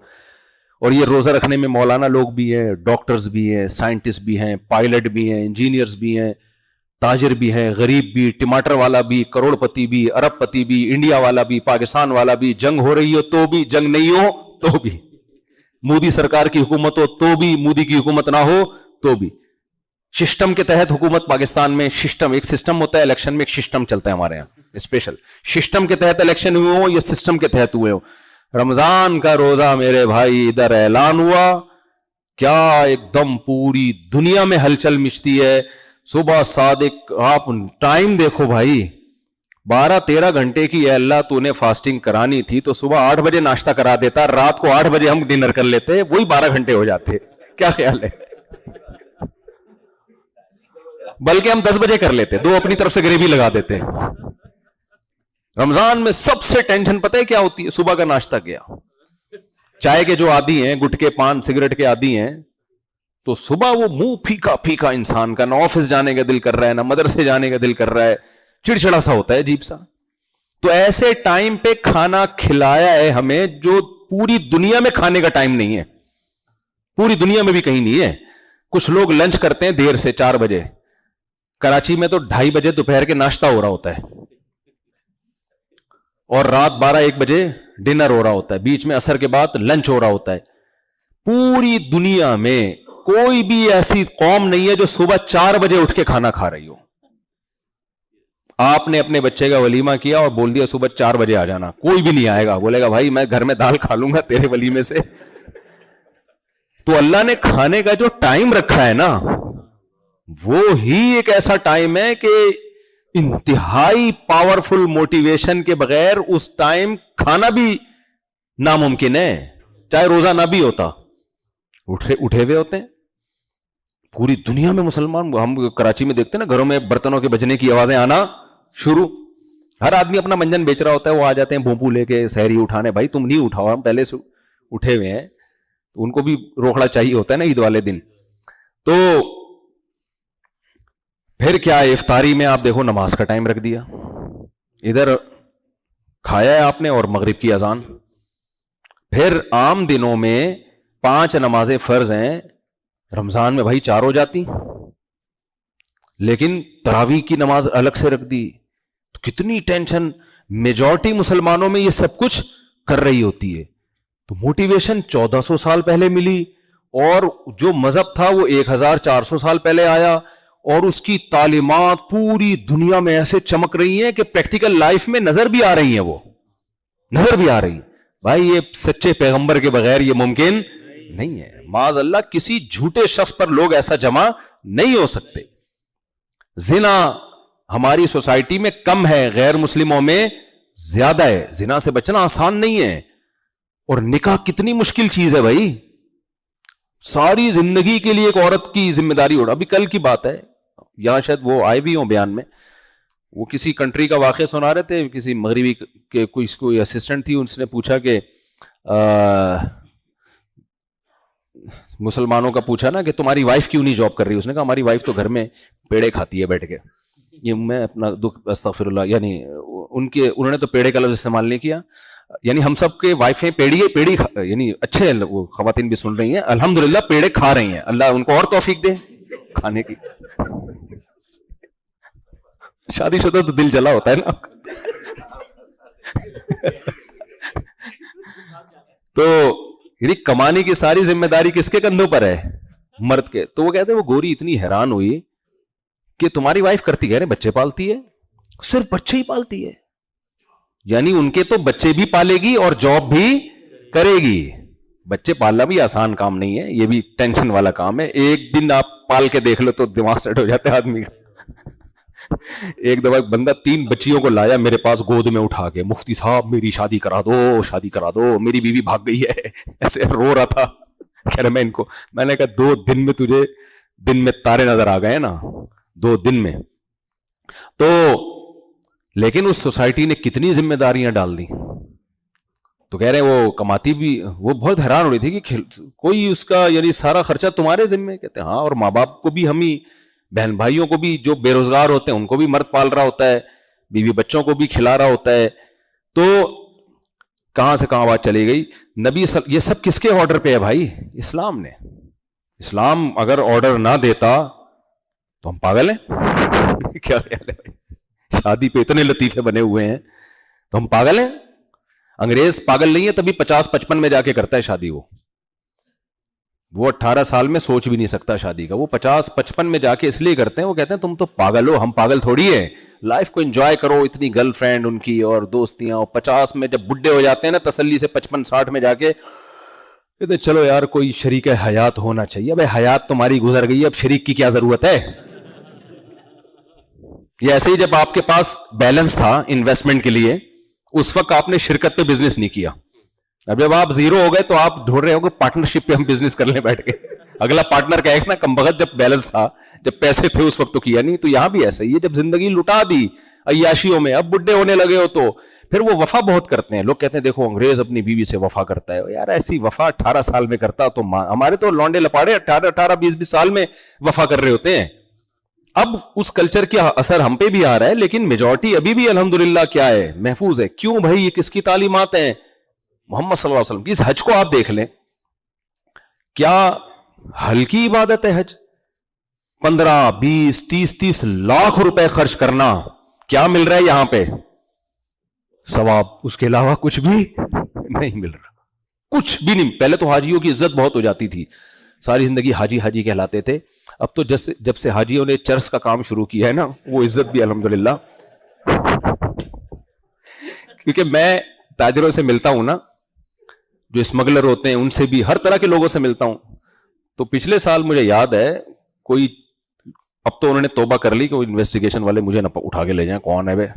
اور یہ روزہ رکھنے میں مولانا لوگ بھی ہیں، ڈاکٹرز بھی ہیں، سائنٹسٹ بھی ہیں، پائلٹ بھی ہیں، انجینئرز بھی ہیں، تاجر بھی ہیں، غریب بھی، ٹماٹر والا بھی، کروڑ پتی بھی، ارب پتی بھی، انڈیا والا بھی، پاکستان والا بھی، جنگ ہو رہی ہو تو بھی، جنگ نہیں ہو تو بھی، مودی سرکار کی حکومت ہو تو بھی، مودی کی حکومت نہ ہو تو بھی. سسٹم کے تحت حکومت پاکستان میں، سسٹم ایک سسٹم ہوتا ہے، الیکشن میں ایک سسٹم چلتا ہے ہمارے یہاں اسپیشل. سسٹم کے تحت الیکشن ہوئے ہوں یا سسٹم کے تحت ہوئے ہوں. رمضان کا روزہ میرے بھائی ادھر اعلان ہوا، کیا ایک دم پوری دنیا میں ہلچل مچتی ہے. صبح صادق آپ ٹائم دیکھو بھائی، 12-13 گھنٹے کی. اے اللہ تو نے فاسٹنگ کرانی تھی تو صبح 8 بجے ناشتہ کرا دیتا، رات کو 8 بجے ہم ڈنر کر لیتے، وہی 12 گھنٹے ہو جاتے. کیا خیال ہے؟ بلکہ ہم 10 بجے کر لیتے، 2 اپنی طرف سے گریوی لگا دیتے. رمضان میں سب سے ٹینشن پتہ ہے کیا ہوتی ہے؟ صبح کا ناشتہ کیا. چائے کے جو عادی ہیں، گٹکے پان سگریٹ کے عادی ہیں، تو صبح وہ منہ پھیکا پھیکا انسان کا، نہ آفس جانے کا دل کر رہا ہے، نہ مدرسے جانے کا دل کر رہا ہے، چڑچڑا سا ہوتا ہے عجیب سا. تو ایسے ٹائم پہ کھانا کھلایا ہے ہمیں جو پوری دنیا میں کھانے کا ٹائم نہیں ہے، پوری دنیا میں بھی کہیں نہیں ہے. کچھ لوگ لنچ کرتے ہیں دیر سے 4 بجے، کراچی میں تو 2:30 بجے دوپہر کے ناشتہ ہو رہا ہوتا ہے اور رات 12-1 بجے ڈنر ہو رہا ہوتا ہے، بیچ میں عصر کے بعد لنچ ہو رہا ہوتا ہے. پوری دنیا میں کوئی بھی ایسی قوم نہیں ہے جو صبح 4 بجے اٹھ کے کھانا کھا رہی ہو. آپ نے اپنے بچے کا ولیمہ کیا اور بول دیا صبح 4 بجے آ جانا، کوئی بھی نہیں آئے گا، بولے گا بھائی میں گھر میں دال کھا لوں گا تیرے ولیمے سے. تو اللہ نے کھانے کا جو ٹائم رکھا ہے نا وہ ہی ایک ایسا ٹائم ہے کہ انتہائی پاورفل موٹیویشن کے بغیر اس ٹائم کھانا بھی ناممکن ہے, چاہے روزہ نہ بھی ہوتا. اٹھے ہوئے ہوتے ہیں پوری دنیا میں مسلمان. ہم کراچی میں دیکھتے ہیں نا گھروں میں برتنوں کے بجنے کی آوازیں آنا شروع, ہر آدمی اپنا منجن بیچ رہا ہوتا ہے, وہ آ جاتے ہیں بھونپو لے کے سحری اٹھانے. بھائی تم نہیں اٹھاؤ, ہم پہلے سے اٹھے ہوئے ہیں, ان کو بھی روکڑا چاہیے ہوتا ہے نا عید والے دن. تو پھر کیا ہے, افطاری میں آپ دیکھو نماز کا ٹائم رکھ دیا, ادھر کھایا ہے آپ نے اور مغرب کی اذان. پھر عام دنوں میں 5 نمازیں فرض ہیں, رمضان میں بھائی 4 ہو جاتی, لیکن تراویح کی نماز الگ سے رکھ دی. تو کتنی ٹینشن, میجورٹی مسلمانوں میں یہ سب کچھ کر رہی ہوتی ہے. تو موٹیویشن 1400 سال پہلے ملی, اور جو مذہب تھا وہ 1400 سال پہلے آیا, اور اس کی تعلیمات پوری دنیا میں ایسے چمک رہی ہیں کہ پریکٹیکل لائف میں نظر بھی آ رہی ہیں, وہ نظر بھی آ رہی ہیں. بھائی یہ سچے پیغمبر کے بغیر یہ ممکن نہیں ہے. معاذ اللہ کسی جھوٹے شخص پر لوگ ایسا جمع نہیں ہو سکتے. زنا ہماری سوسائٹی میں کم ہے, غیر مسلموں میں زیادہ ہے. زنا سے بچنا آسان نہیں ہے, اور نکاح کتنی مشکل چیز ہے بھائی. ساری زندگی کے لیے ایک عورت کی ذمہ داری اٹھا. ابھی کل کی بات ہے, یہاں شاید وہ آئے بھی ہوں بیان میں, وہ کسی کنٹری کا واقعہ سنا رہے تھے, کسی مغربی کے کوئی اسسٹنٹ تھی, اس نے پوچھا کہ مسلمانوں کا پوچھا نا کہ تمہاری وائف کیوں نہیں جاب کر رہی. اس نے کہا ہماری وائف تو گھر میں پیڑے کھاتی ہے بیٹھ کے. یہ میں اپنا دکھ استغفر اللہ, یعنی انہوں نے تو پیڑے کا لفظ استعمال نہیں کیا, یعنی ہم سب کے وائفیں پیڑی یعنی اچھے ہیں, وہ خواتین بھی سن رہی ہیں الحمدللہ پیڑے کھا رہی ہیں, اللہ ان کو اور توفیق دے کھانے کی. شادی شدہ تو دل جلا ہوتا ہے نا. تو یعنی کمانے کی ساری ذمہ داری کس کے کندھوں پر ہے, مرد کے. تو وہ کہتے ہیں وہ گوری اتنی حیران ہوئی کہ تمہاری وائف کرتی کہہ رہے بچے پالتی ہے, صرف بچے ہی پالتی ہے, یعنی ان کے تو بچے بھی پالے گی اور جاب بھی کرے گی. بچے پالنا بھی آسان کام نہیں ہے, یہ بھی ٹینشن والا کام ہے. ایک دن آپ پال کے دیکھ لو تو دماغ سیٹ ہو جاتا ہے آدمی کا. ایک دفعہ بندہ 3 بچیوں کو لایا میرے پاس گود میں اٹھا کے, مفتی صاحب میری شادی کرا دو, شادی کرا دو, میری بیوی بھاگ گئی ہے. ایسے رو رہا تھا. کہہ رہا میں نے کہا 2 دن میں تجھے دن میں تارے نظر آ گئے نا, 2 دن میں. تو لیکن اس سوسائٹی نے کتنی ذمہ داریاں ڈال دی. تو کہہ رہے ہیں وہ کماتی بھی, وہ بہت حیران ہو رہی تھی کہ کوئی اس کا یعنی سارا خرچہ تمہارے ذمہ. کہتے ہیں ہاں, اور ماں باپ کو بھی ہم ہی, بہن بھائیوں کو بھی جو بے روزگار ہوتے ہیں ان کو بھی مرد پال رہا ہوتا ہے, بیوی بچوں کو بھی کھلا رہا ہوتا ہے. تو کہاں سے کہاں بات چلی گئی. نبی یہ سب کس کے آرڈر پہ ہے بھائی؟ اسلام نے. اسلام اگر آرڈر نہ دیتا تو ہم پاگل ہیں. کیا خیال ہے بھائی, شادی پہ اتنے لطیفے بنے ہوئے ہیں تو ہم پاگل ہیں. انگریز پاگل نہیں ہے, تبھی 50-55 میں جا کے کرتا ہے شادی. وہ 18 سال میں سوچ بھی نہیں سکتا شادی کا, وہ 50-55 میں جا کے اس لیے کرتے ہیں. وہ کہتے ہیں تم تو پاگل ہو, ہم پاگل تھوڑی ہے. لائف کو انجوائے کرو, اتنی گرل فرینڈ ان کی اور دوستیاں. 50 میں جب بڈھے ہو جاتے ہیں نا تسلی سے 55-60 میں جا کے کہتے ہیں چلو یار کوئی شریک حیات ہونا چاہیے. ابے حیات تمہاری گزر گئی, اب شریک کی کیا ضرورت ہے. یہ ایسے ہی جب آپ کے پاس بیلنس تھا انویسٹمنٹ کے لیے, اس وقت آپ نے شرکت پہ بزنس نہیں کیا. اب جب آپ زیرو ہو گئے تو آپ ڈھونڈ رہے ہو کہ پارٹنرشپ پہ ہم بزنس کر لیں بیٹھ کے. اگلا پارٹنر کا ایک نا کم بخت, جب بیلنس تھا, جب پیسے تھے اس وقت تو کیا نہیں. تو یہاں بھی ایسا ہی ہے, جب زندگی لٹا دی عیاشیوں میں, اب بڈھے ہونے لگے ہو تو پھر وہ وفا بہت کرتے ہیں. لوگ کہتے ہیں دیکھو انگریز اپنی بیوی سے وفا کرتا ہے. یار ایسی وفا 18 سال میں کرتا تو ہمارے تو لونڈے لپاڑے 18-20 سال میں وفا کر رہے ہوتے ہیں. اب اس کلچر کا اثر ہم پہ بھی آ رہا ہے, لیکن میجورٹی ابھی بھی الحمدللہ کیا ہے, محفوظ ہے. کیوں بھائی, یہ کس کی تعلیمات ہیں؟ محمد صلی اللہ علیہ وسلم کی. اس حج کو آپ دیکھ لیں, کیا ہلکی عبادت ہے حج؟ 15-20-30 لاکھ روپے خرچ کرنا, کیا مل رہا ہے یہاں پہ؟ ثواب. اس کے علاوہ کچھ بھی نہیں مل رہا, کچھ بھی نہیں. پہلے تو حاجیوں کی عزت بہت ہو جاتی تھی, ساری زندگی حاجی حاجی کہلاتے تھے. اب تو جب سے حاجیوں نے چرس کا کام شروع کیا ہے نا, وہ عزت بھی الحمدللہ. کیونکہ میں تاجروں سے ملتا ہوں نا, جو اسمگلر ہوتے ہیں ان سے بھی, ہر طرح کے لوگوں سے ملتا ہوں. تو پچھلے سال مجھے یاد ہے کوئی, اب تو انہوں نے توبہ کر لی کہ وہ انویسٹیگیشن والے مجھے نہ اٹھا کے لے جائیں کون ہے بے.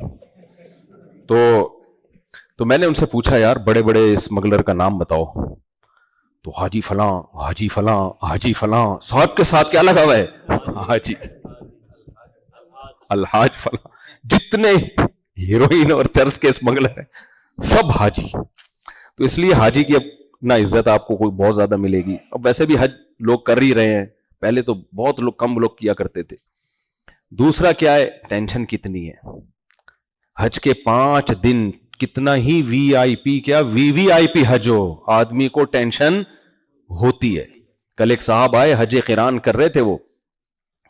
تو میں نے ان سے پوچھا یار بڑے بڑے اسمگلر کا نام بتاؤ, تو حاجی فلاں حاجی فلاں حاجی فلاں, صاحب کے ساتھ کیا لگا ہوا ہے, حاجی الحاج فلاں, جتنے ہیروئن اور چرس کے اسمگلر ہیں سب حاجی. تو اس لیے حاجی کی اب نہ عزت آپ کو کوئی بہت زیادہ ملے گی. اب ویسے بھی حج لوگ کر ہی رہے ہیں, پہلے تو بہت لوگ کم لوگ کیا کرتے تھے. دوسرا کیا ہے, ٹینشن کتنی ہے حج کے 5 دن, کتنا ہی وی آئی پی, کیا وی وی آئی پی حج ہو, آدمی کو ٹینشن ہوتی ہے. کل ایک صاحب آئے حج قران کر رہے تھے, وہ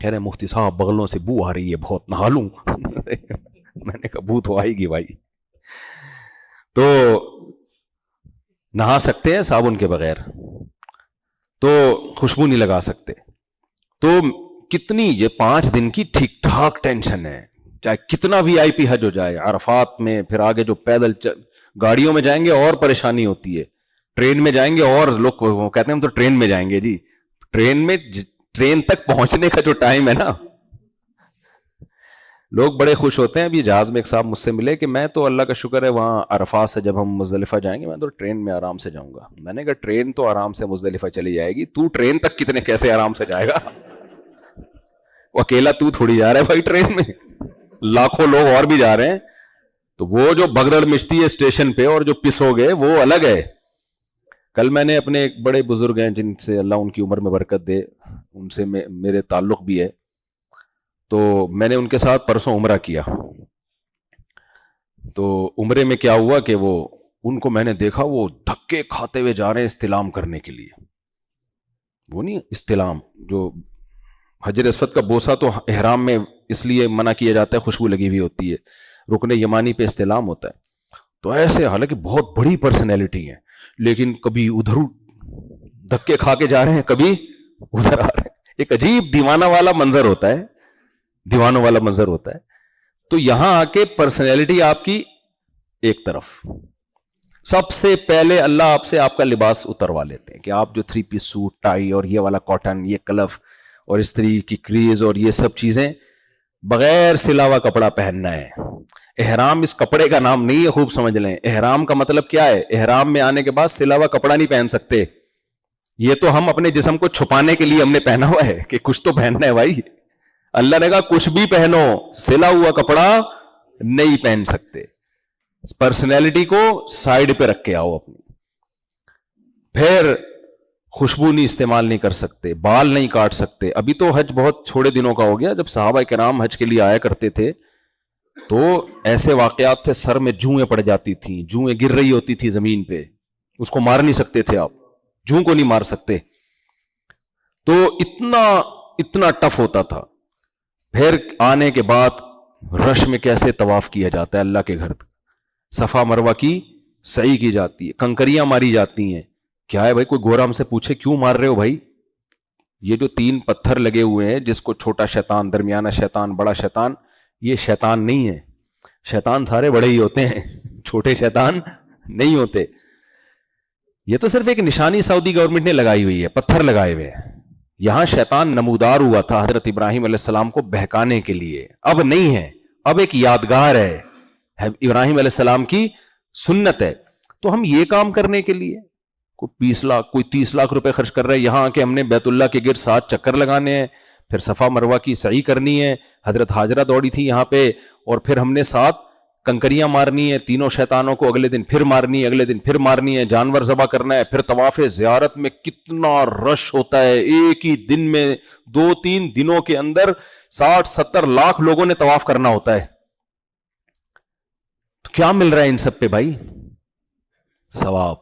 کہہ رہے مفتی صاحب بغلوں سے بو آ رہی ہے بہت, نہا لوں. میں نے کہا بو تو آئے گی بھائی, تو نہا سکتے ہیں صابن کے بغیر, تو خوشبو نہیں لگا سکتے. تو کتنی یہ 5 دن کی ٹھیک ٹھاک ٹینشن ہے, چاہے کتنا وی آئی پی حج ہو جائے. عرفات میں پھر آگے جو پیدل گاڑیوں میں جائیں گے اور پریشانی ہوتی ہے, ٹرین میں جائیں گے اور لوگ وہ کہتے ہیں ہم تو ٹرین میں جائیں گے. جی ٹرین میں, ٹرین تک پہنچنے کا جو ٹائم ہے نا, لوگ بڑے خوش ہوتے ہیں. ابھی جہاز میں ایک صاحب مجھ سے ملے کہ میں تو اللہ کا شکر ہے وہاں عرفات سے جب ہم مزدلفہ جائیں گے میں تو ٹرین میں آرام سے جاؤں گا. میں نے کہا ٹرین تو آرام سے مزدلفہ چلی جائے گی, تو ٹرین تک کتنے کیسے آرام سے جائے گا, وہ اکیلا تو تھوڑی جا رہا ہے بھائی ٹرین میں, لاکھوں لوگ اور بھی جا رہے ہیں. تو وہ جو بگدڑ مچتی ہے اسٹیشن پہ اور جو پس ہو گئے وہ الگ ہے. کل میں نے اپنے ایک بڑے بزرگ ہیں جن سے اللہ ان کی عمر میں برکت دے, ان سے میرے تعلق بھی ہے, تو میں نے ان کے ساتھ پرسوں عمرہ کیا. تو عمرے میں کیا ہوا کہ وہ ان کو میں نے دیکھا وہ دھکے کھاتے ہوئے جا رہے ہیں استلام کرنے کے لیے. وہ نہیں استلام, جو حجر اسود کا بوسہ تو احرام میں اس لیے منع کیا جاتا ہے, خوشبو لگی ہوئی ہوتی ہے, رکن یمانی پہ استلام ہوتا ہے. تو ایسے حالانکہ بہت بڑی پرسنالٹی ہیں, لیکن کبھی ادھر دھکے کھا کے جا رہے ہیں, کبھی ادھر آ رہے ہیں. ایک عجیب دیوانہ والا منظر ہوتا ہے, دیوانوں والا منظر ہوتا ہے. تو یہاں آ کے پرسنالٹی آپ کی ایک طرف, سب سے پہلے اللہ آپ سے آپ کا لباس اتروا لیتے ہیں کہ آپ جو 3 پیس سوٹ, ٹائی اور یہ والا کاٹن, یہ کلف اور استری کی کریز اور یہ سب چیزیں بغیر سلا ہوا کپڑا پہننا ہے. احرام اس کپڑے کا نام نہیں ہے, خوب سمجھ لیں. احرام کا مطلب کیا ہے, احرام میں آنے کے بعد سلا ہوا کپڑا نہیں پہن سکتے. یہ تو ہم اپنے جسم کو چھپانے کے لیے ہم نے پہنا ہوا ہے کہ کچھ تو پہننا ہے بھائی. اللہ نے کہا کچھ بھی پہنو, سلا ہوا کپڑا نہیں پہن سکتے. پرسنالٹی کو سائیڈ پہ رکھ کے آؤ اپنی. پھر خوشبو نہیں استعمال نہیں کر سکتے, بال نہیں کاٹ سکتے. ابھی تو حج بہت چھوڑے دنوں کا ہو گیا, جب صحابہ کرام حج کے لیے آیا کرتے تھے تو ایسے واقعات تھے, سر میں جوئیں پڑ جاتی تھیں, جوئیں گر رہی ہوتی تھی زمین پہ, اس کو مار نہیں سکتے تھے آپ, جوں کو نہیں مار سکتے. تو اتنا ٹف ہوتا تھا. پھر آنے کے بعد رش میں کیسے طواف کیا جاتا ہے اللہ کے گھر, صفا مروہ کی سعی کی جاتی ہے, کنکریاں ماری جاتی ہیں. کیا ہے بھائی, کوئی گورا ہم سے پوچھے کیوں مار رہے ہو بھائی, یہ جو 3 پتھر لگے ہوئے ہیں جس کو چھوٹا شیطان, درمیانہ شیطان, بڑا شیطان, یہ شیطان نہیں ہے. شیطان سارے بڑے ہی ہوتے ہیں, چھوٹے شیطان نہیں ہوتے. یہ تو صرف ایک نشانی سعودی گورنمنٹ نے لگائی ہوئی ہے, پتھر لگائے ہوئے ہیں. یہاں شیطان نمودار ہوا تھا حضرت ابراہیم علیہ السلام کو بہکانے کے لیے, اب نہیں ہے, اب ایک یادگار ہے, ابراہیم علیہ السلام کی سنت ہے. تو ہم یہ کام کرنے کے لیے کوئی 20 لاکھ کوئی 30 لاکھ روپے خرچ کر رہے ہیں, یہاں کہ ہم نے بیت اللہ کے گرد 7 چکر لگانے ہیں, پھر صفا مروہ کی سعی کرنی ہے. حضرت ہاجرہ دوڑی تھی یہاں پہ, اور پھر ہم نے 7 کنکریاں مارنی ہے, تینوں شیطانوں کو اگلے دن پھر مارنی ہے, اگلے دن پھر مارنی ہے, جانور ذبح کرنا ہے. پھر طواف زیارت میں کتنا رش ہوتا ہے, ایک ہی دن میں 2-3 دنوں کے اندر 60-70 لاکھ لوگوں نے طواف کرنا ہوتا ہے. تو کیا مل رہا ہے ان سب پہ بھائی, ثواب,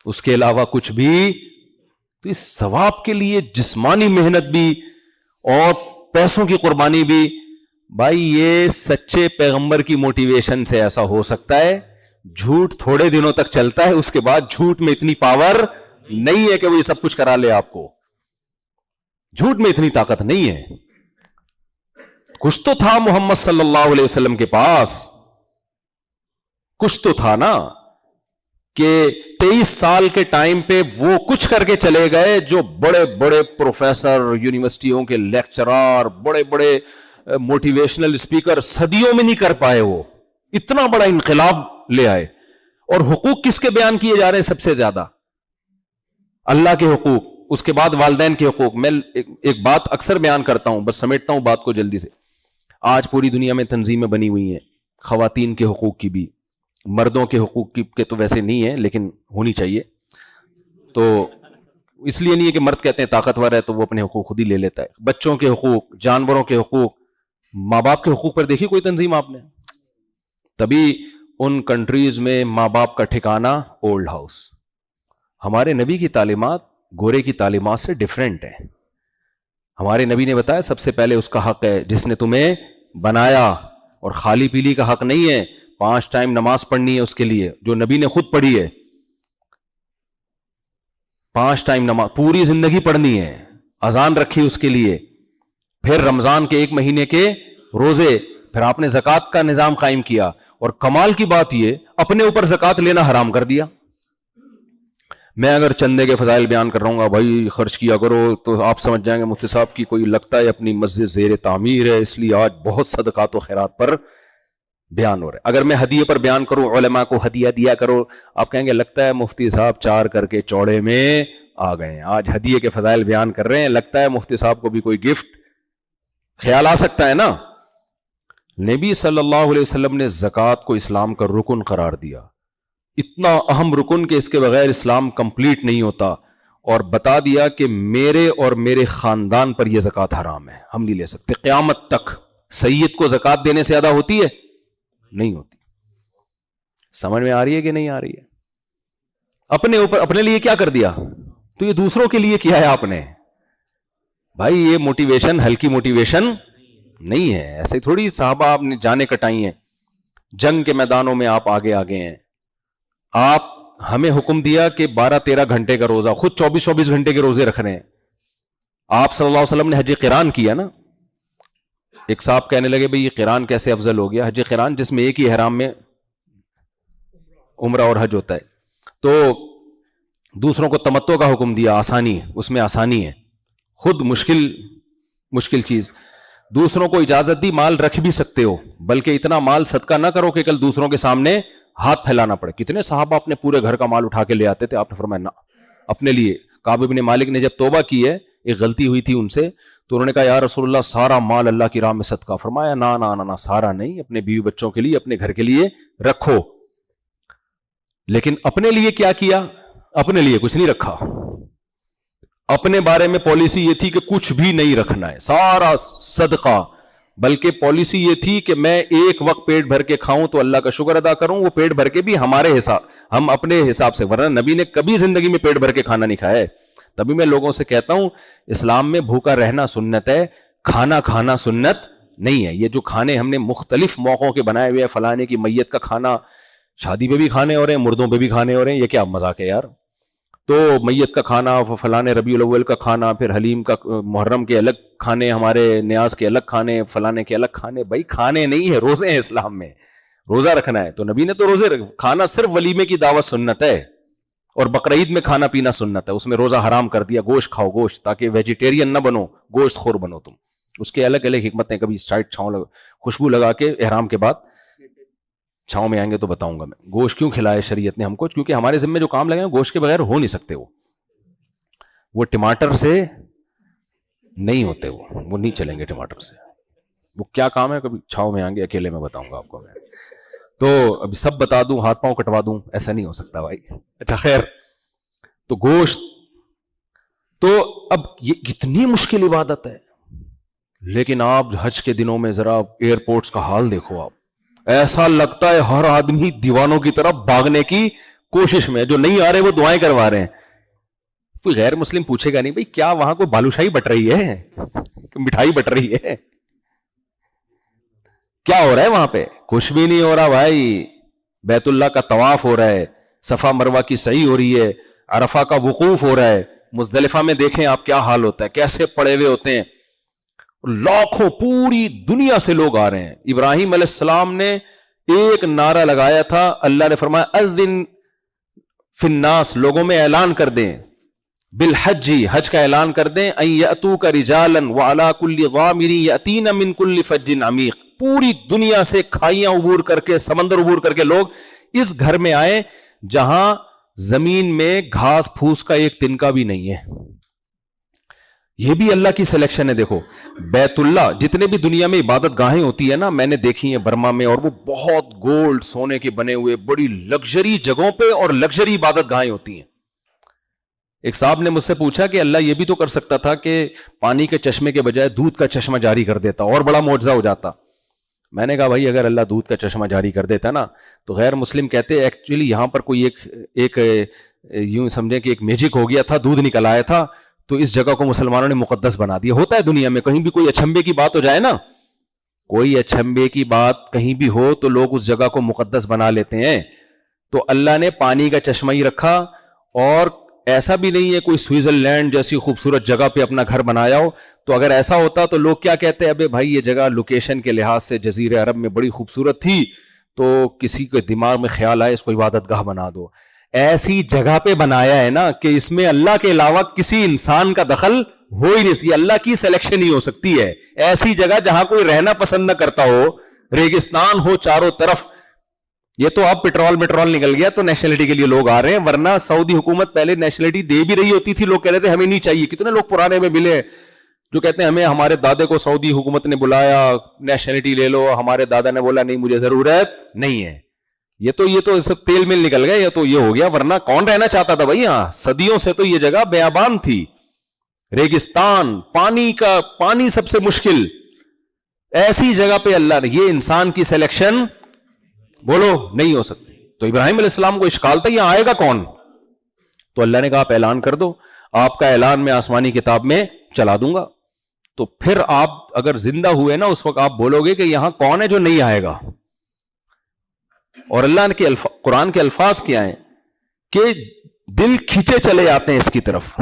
اس کے علاوہ کچھ بھی. تو اس ثواب کے لیے جسمانی محنت بھی اور پیسوں کی قربانی بھی بھائی, یہ سچے پیغمبر کی موٹیویشن سے ایسا ہو سکتا ہے. جھوٹ تھوڑے دنوں تک چلتا ہے, اس کے بعد جھوٹ میں اتنی پاور نہیں ہے کہ وہ یہ سب کچھ کرا لے آپ کو. جھوٹ میں اتنی طاقت نہیں ہے. کچھ تو تھا محمد صلی اللہ علیہ وسلم کے پاس, کچھ تو تھا نا. کہ 23 سال کے ٹائم پہ وہ کچھ کر کے چلے گئے جو بڑے بڑے پروفیسر، یونیورسٹیوں کے لیکچرار، بڑے بڑے موٹیویشنل اسپیکر صدیوں میں نہیں کر پائے. وہ اتنا بڑا انقلاب لے آئے. اور حقوق کس کے بیان کیے جا رہے ہیں سب سے زیادہ؟ اللہ کے حقوق، اس کے بعد والدین کے حقوق. میں ایک بات اکثر بیان کرتا ہوں، بس سمیٹتا ہوں بات کو جلدی سے. آج پوری دنیا میں تنظیمیں بنی ہوئی ہیں خواتین کے حقوق کی بھی، مردوں کے حقوق کی کے تو ویسے نہیں ہے لیکن ہونی چاہیے. تو اس لیے نہیں ہے کہ مرد کہتے ہیں طاقتور ہے تو وہ اپنے حقوق خود ہی لے لیتا ہے. بچوں کے حقوق، جانوروں کے حقوق، ماں باپ کے حقوق پر دیکھی کوئی تنظیم آپ نے؟ تبھی ان کنٹریز میں ماں باپ کا ٹھکانہ اولڈ ہاؤس. ہمارے نبی کی تعلیمات گورے کی تعلیمات سے ڈیفرنٹ ہیں. ہمارے نبی نے بتایا سب سے پہلے اس کا حق ہے جس نے تمہیں بنایا، اور خالی پیلی کا حق نہیں ہے. 5 ٹائم نماز پڑھنی ہے اس کے لیے جو نبی نے خود پڑھی ہے. 5 ٹائم نماز پوری زندگی پڑھنی ہے. اذان رکھی اس کے لیے. پھر رمضان کے 1 مہینے کے روزے. پھر آپ نے زکوٰۃ کا نظام قائم کیا. اور کمال کی بات یہ، اپنے اوپر زکوٰۃ لینا حرام کر دیا. میں اگر چندے کے فضائل بیان کر رہا ہوں گا بھائی خرچ کیا کرو تو آپ سمجھ جائیں گے مفتی صاحب کی کوئی لگتا ہے اپنی مسجد زیر تعمیر ہے اس لیے آج بہت صدقات و خیرات پر بیان ہو رہا ہے. اگر میں ہدیے پر بیان کروں علماء کو ہدیہ دیا کرو، آپ کہیں گے لگتا ہے مفتی صاحب 4 کر کے چوڑے میں آ گئے ہیں. آج ہدیے کے فضائل بیان کر رہے ہیں، لگتا ہے مفتی صاحب کو بھی کوئی گفٹ خیال آ سکتا ہے نا. نبی صلی اللہ علیہ وسلم نے زکوٰۃ کو اسلام کا رکن قرار دیا، اتنا اہم رکن کہ اس کے بغیر اسلام کمپلیٹ نہیں ہوتا. اور بتا دیا کہ میرے اور میرے خاندان پر یہ زکوٰۃ حرام ہے، ہم نہیں لے سکتے قیامت تک. سید کو زکوٰۃ دینے سے ادا ہوتی ہے؟ نہیں ہوتی. سمجھ میں آ رہی ہے کہ نہیں آ رہی ہے؟ اپنے اوپر اپنے لیے کیا کر دیا تو یہ دوسروں کے لیے کیا ہے آپ نے. بھائی یہ موٹیویشن ہلکی موٹیویشن نہیں ہے. ایسے تھوڑی صحابہ آپ نے جانیں کٹائی ہیں، جنگ کے میدانوں میں آپ آگے آگے ہیں. آپ ہمیں حکم دیا کہ 12-13 گھنٹے کا روزہ، خود 24-24 گھنٹے کے روزے رکھ رہے ہیں. آپ صلی اللہ علیہ وسلم نے حج قران کیا نا. ایک صاحب کہنے لگے بھئی یہ قران کیسے افضل ہو گیا؟ حج قران جس میں ایک ہی احرام میں عمرہ اور حج ہوتا ہے. تو دوسروں کو تمتع کا حکم دیا، آسانی، اس میں آسانی ہے. خود مشکل چیز. دوسروں کو اجازت دی مال رکھ بھی سکتے ہو، بلکہ اتنا مال صدقہ نہ کرو کہ کل دوسروں کے سامنے ہاتھ پھیلانا پڑے. کتنے صحابہ اپنے پورے گھر کا مال اٹھا کے لے آتے تھے، آپ نے فرمایا نہ، اپنے لیے. کعب بن مالک نے جب توبہ کی ہے، ایک غلطی ہوئی تھی ان سے، تو انہوں نے کہا یا رسول اللہ سارا مال اللہ کی راہ میں صدقہ. فرمایا نہ نہ نہ سارا نہیں، اپنے بیوی بچوں کے لیے، اپنے گھر کے لیے رکھو. لیکن اپنے لیے کیا کیا؟ اپنے لیے کچھ نہیں رکھا. اپنے بارے میں پالیسی یہ تھی کہ کچھ بھی نہیں رکھنا ہے، سارا صدقہ. بلکہ پالیسی یہ تھی کہ میں ایک وقت پیٹ بھر کے کھاؤں تو اللہ کا شکر ادا کروں، وہ پیٹ بھر کے بھی ہمارے حساب، ہم اپنے حساب سے. ورنہ نبی نے کبھی زندگی میں پیٹ بھر کے کھانا نہیں کھایا ہے. تبھی میں لوگوں سے کہتا ہوں اسلام میں بھوکا رہنا سنت ہے، کھانا سنت نہیں ہے. یہ جو کھانے ہم نے مختلف موقعوں کے بنائے ہوئے ہیں، فلانے کی میت کا کھانا، شادی پہ بھی کھانے ہو رہے ہیں، مردوں پہ بھی کھانے ہو رہے ہیں، یہ کیا مذاق ہے یار. تو میت کا کھانا، فلانے ربیع الاول کا کھانا، پھر حلیم کا، محرم کے الگ کھانے، ہمارے نیاز کے الگ کھانے، فلانے کے الگ کھانے. بھائی کھانے نہیں ہے، روزے ہیں اسلام میں، روزہ رکھنا ہے. تو نبی نے تو روزے کھانا صرف ولیمے کی دعوت سنت ہے، اور بقرعید میں کھانا پینا سنت ہے. اس میں روزہ حرام کر دیا، گوشت کھاؤ گوشت، تاکہ ویجیٹیرین نہ بنو، گوشت خور بنو تم. اس کے الگ الگ حکمتیں، کبھی سائڈ چھاؤں خوشبو لگا کے احرام کے بعد چھاؤں میں آئیں گے تو بتاؤں گا میں. گوشت کیوں کھلائے شریعت نے ہم کو؟ کیونکہ ہمارے ذمہ جو کام لگے ہیں گوشت کے بغیر ہو نہیں سکتے. وہ ٹماٹر سے نہیں ہوتے، وہ نہیں چلیں گے ٹماٹر سے. وہ کیا کام ہے کبھی چھاؤں میں آئیں گے، اکیلے میں بتاؤں گا آپ کو میں. تو ابھی سب بتا دوں، ہاتھ پاؤں کٹوا دوں، ایسا نہیں ہو سکتا بھائی. اچھا خیر، تو گوشت تو اب یہ کتنی مشکل عبادت ہے. لیکن آپ حج کے دنوں میں ذرا ایئرپورٹس کا حال دیکھو، آپ ایسا لگتا ہے ہر آدمی دیوانوں کی طرف بھاگنے کی کوشش میں. جو نہیں آ رہے وہ دعائیں کروا رہے ہیں. کوئی غیر مسلم پوچھے گا نہیں بھائی کیا وہاں کوئی بالوشاہی بٹ رہی ہے، مٹھائی بٹ رہی ہے، کیا ہو رہا ہے وہاں پہ؟ کچھ بھی نہیں ہو رہا بھائی. بیت اللہ کا طواف ہو رہا ہے، صفا مروہ کی سعی ہو رہی ہے، عرفہ کا وقوف ہو رہا ہے. مزدلفہ میں دیکھیں آپ کیا حال ہوتا ہے، کیسے پڑے ہوئے ہوتے ہیں. لاکھوں پوری دنیا سے لوگ آ رہے ہیں. ابراہیم علیہ السلام نے ایک نعرہ لگایا تھا، اللہ نے فرمایا اذن فی الناس، لوگوں میں اعلان کر دیں، بالحج، حج کا اعلان کر دیں، ان یاتوک رجالا وعلی کل ضامر یاتین من کل فج عمیق، پوری دنیا سے کھائیاں عبور کر کے، سمندر عبور کر کے لوگ اس گھر میں آئیں جہاں زمین میں گھاس پھوس کا ایک تنکا بھی نہیں ہے. یہ بھی اللہ کی سلیکشن ہے. دیکھو بیت اللہ، جتنے بھی دنیا میں عبادت گاہیں ہوتی ہے نا، میں نے دیکھی ہیں برما میں، اور وہ بہت گولڈ سونے کے بنے ہوئے بڑی لگژری جگہوں پہ اور لگژری عبادت گاہیں ہوتی ہیں. ایک صاحب نے مجھ سے پوچھا کہ اللہ یہ بھی تو کر سکتا تھا کہ پانی کے چشمے کے بجائے دودھ کا چشمہ جاری کر دیتا اور بڑا معجزہ ہو جاتا. میں نے کہا بھائی اگر اللہ دودھ کا چشمہ جاری کر دیتا نا تو غیر مسلم کہتے ایکچولی یہاں پر کوئی ایک یوں سمجھے کہ ایک میجک ہو گیا تھا، دودھ نکل آیا تھا تو اس جگہ کو مسلمانوں نے مقدس بنا دیا. ہوتا ہے دنیا میں، کہیں بھی کوئی اچھمبے کی بات ہو جائے نا، کوئی اچھمبے کی بات کہیں بھی ہو تو لوگ اس جگہ کو مقدس بنا لیتے ہیں. تو اللہ نے پانی کا چشمہ ہی رکھا، اور ایسا بھی نہیں ہے کوئی سوئٹزرلینڈ جیسی خوبصورت جگہ پہ اپنا گھر بنایا ہو. تو اگر ایسا ہوتا تو لوگ کیا کہتے ہیں، ابے بھائی یہ جگہ لوکیشن کے لحاظ سے جزیرے عرب میں بڑی خوبصورت تھی، تو کسی کے دماغ میں خیال آئے اس کو عبادت گاہ بنا دو. ایسی جگہ پہ بنایا ہے نا کہ اس میں اللہ کے علاوہ کسی انسان کا دخل ہو ہی نہیں سکتی، اللہ کی سلیکشن ہی ہو سکتی ہے. ایسی جگہ جہاں کوئی رہنا پسند نہ کرتا ہو، ریگستان ہو چاروں طرف. یہ تو اب پیٹرول نکل گیا تو نیشنلٹی کے لیے لوگ آ رہے ہیں، ورنہ سعودی حکومت پہلے نیشنلٹی دے بھی رہی ہوتی تھی، لوگ کہہ رہے تھے ہمیں نہیں چاہیے. کتنے لوگ پرانے میں ملے جو کہتے ہیں ہمیں ہمارے دادے کو سعودی حکومت نے بلایا نیشنلٹی لے لو، ہمارے دادا نے بولا نہیں مجھے ضرورت نہیں ہے. یہ تو سب تیل مل نکل گئے، یہ تو یہ ہو گیا، ورنہ کون رہنا چاہتا تھا بھائی یہاں؟ صدیوں سے تو یہ جگہ بیابان تھی، ریگستان، پانی سب سے مشکل. ایسی جگہ پہ اللہ نے، یہ انسان کی سلیکشن بولو نہیں ہو سکتی. تو ابراہیم علیہ السلام کو اشکال تھا یہاں آئے گا کون؟ تو اللہ نے کہا آپ اعلان کر دو، آپ کا اعلان میں آسمانی کتاب میں چلا دوں گا. تو پھر آپ اگر زندہ ہوئے نا اس وقت آپ بولو گے کہ یہاں کون ہے جو نہیں آئے گا. اور اللہ نے قرآن کے الفاظ کیا ہیں کہ دل کھینچے چلے جاتے ہیں اس کی طرف.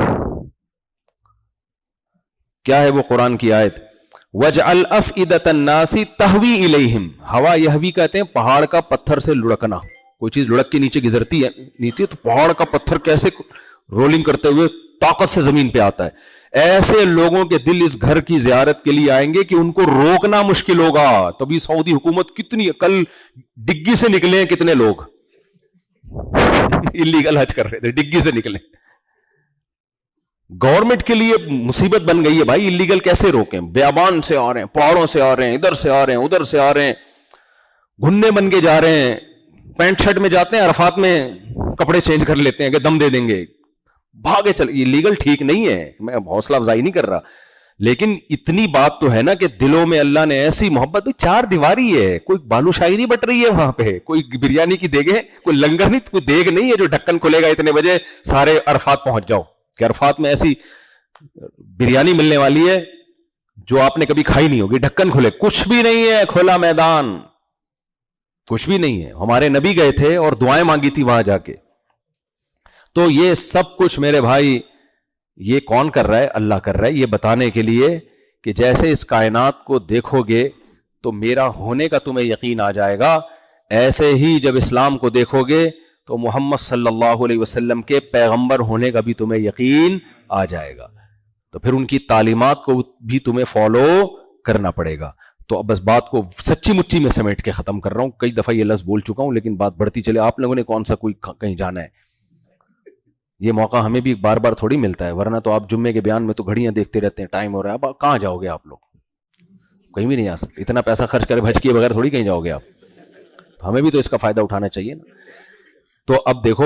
کیا ہے وہ قرآن کی آیت؟ وَجْعَلْ أَفْئِدَةَ النَّاسِ تَهْوِي إِلَيْهِمْ. ہوا یہوی کہتے ہیں پہاڑ کا پتھر سے لڑکنا. کوئی چیز لڑک کے نیچے گزرتی ہے نیچے تو پہاڑ کا پتھر کیسے رولنگ کرتے ہوئے طاقت سے زمین پہ آتا ہے، ایسے لوگوں کے دل اس گھر کی زیارت کے لیے آئیں گے کہ ان کو روکنا مشکل ہوگا. تبھی سعودی حکومت کتنی، کل ڈگی سے نکلے ہیں کتنے لوگ اللیگل حج کر رہے تھے، ڈگی سے نکلے. گورنمنٹ کے لیے مصیبت بن گئی ہے بھائی، اللیگل کیسے روکیں؟ بیابان سے آ رہے ہیں، پہاڑوں سے آ رہے ہیں، ادھر سے آ رہے ہیں، ادھر سے آ رہے ہیں، گھننے بن کے جا رہے ہیں، پینٹ شرٹ میں جاتے ہیں، عرفات میں کپڑے چینج کر لیتے ہیں کہ دم دے دیں گے، بھاگے چل. یہ لیگل ٹھیک نہیں ہے، میں حوصلہ افزائی نہیں کر رہا، لیکن اتنی بات تو ہے نا کہ دلوں میں اللہ نے ایسی محبت. چار دیواری ہے، کوئی بالو شاہی نہیں بٹ رہی ہے وہاں پہ، کوئی بریانی کی دیگیں، کوئی لنگر نہیں، کوئی دیگ نہیں ہے جو ڈھکن کھلے گا اتنے بجے سارے عرفات پہنچ جاؤ کہ عرفات میں ایسی بریانی ملنے والی ہے جو آپ نے کبھی کھائی نہیں ہوگی. ڈھکن کھلے، کچھ بھی نہیں ہے، کھلا میدان، کچھ بھی نہیں ہے. ہمارے نبی گئے تھے اور دعائیں مانگی تھی وہاں جا کے. تو یہ سب کچھ میرے بھائی یہ کون کر رہا ہے؟ اللہ کر رہا ہے، یہ بتانے کے لیے کہ جیسے اس کائنات کو دیکھو گے تو میرا ہونے کا تمہیں یقین آ جائے گا، ایسے ہی جب اسلام کو دیکھو گے تو محمد صلی اللہ علیہ وسلم کے پیغمبر ہونے کا بھی تمہیں یقین آ جائے گا. تو پھر ان کی تعلیمات کو بھی تمہیں فالو کرنا پڑے گا. تو اب بس بات کو سچی مچی میں سمیٹ کے ختم کر رہا ہوں. کئی دفعہ یہ لفظ بول چکا ہوں لیکن بات بڑھتی چلے. آپ لوگوں نے کون سا کوئی کہیں جانا ہے؟ یہ موقع ہمیں بھی بار بار تھوڑی ملتا ہے، ورنہ تو آپ جمعے کے بیان میں تو گھڑیاں دیکھتے رہتے ہیں، ٹائم ہو رہا ہے. اب کہاں جاؤ گے آپ لوگ؟ کہیں بھی نہیں آ سکتے. اتنا پیسہ خرچ کرے بھج کیے بغیر تھوڑی کہیں جاؤ گے آپ. تو ہمیں بھی تو اس کا فائدہ اٹھانا چاہیے نا. تو اب دیکھو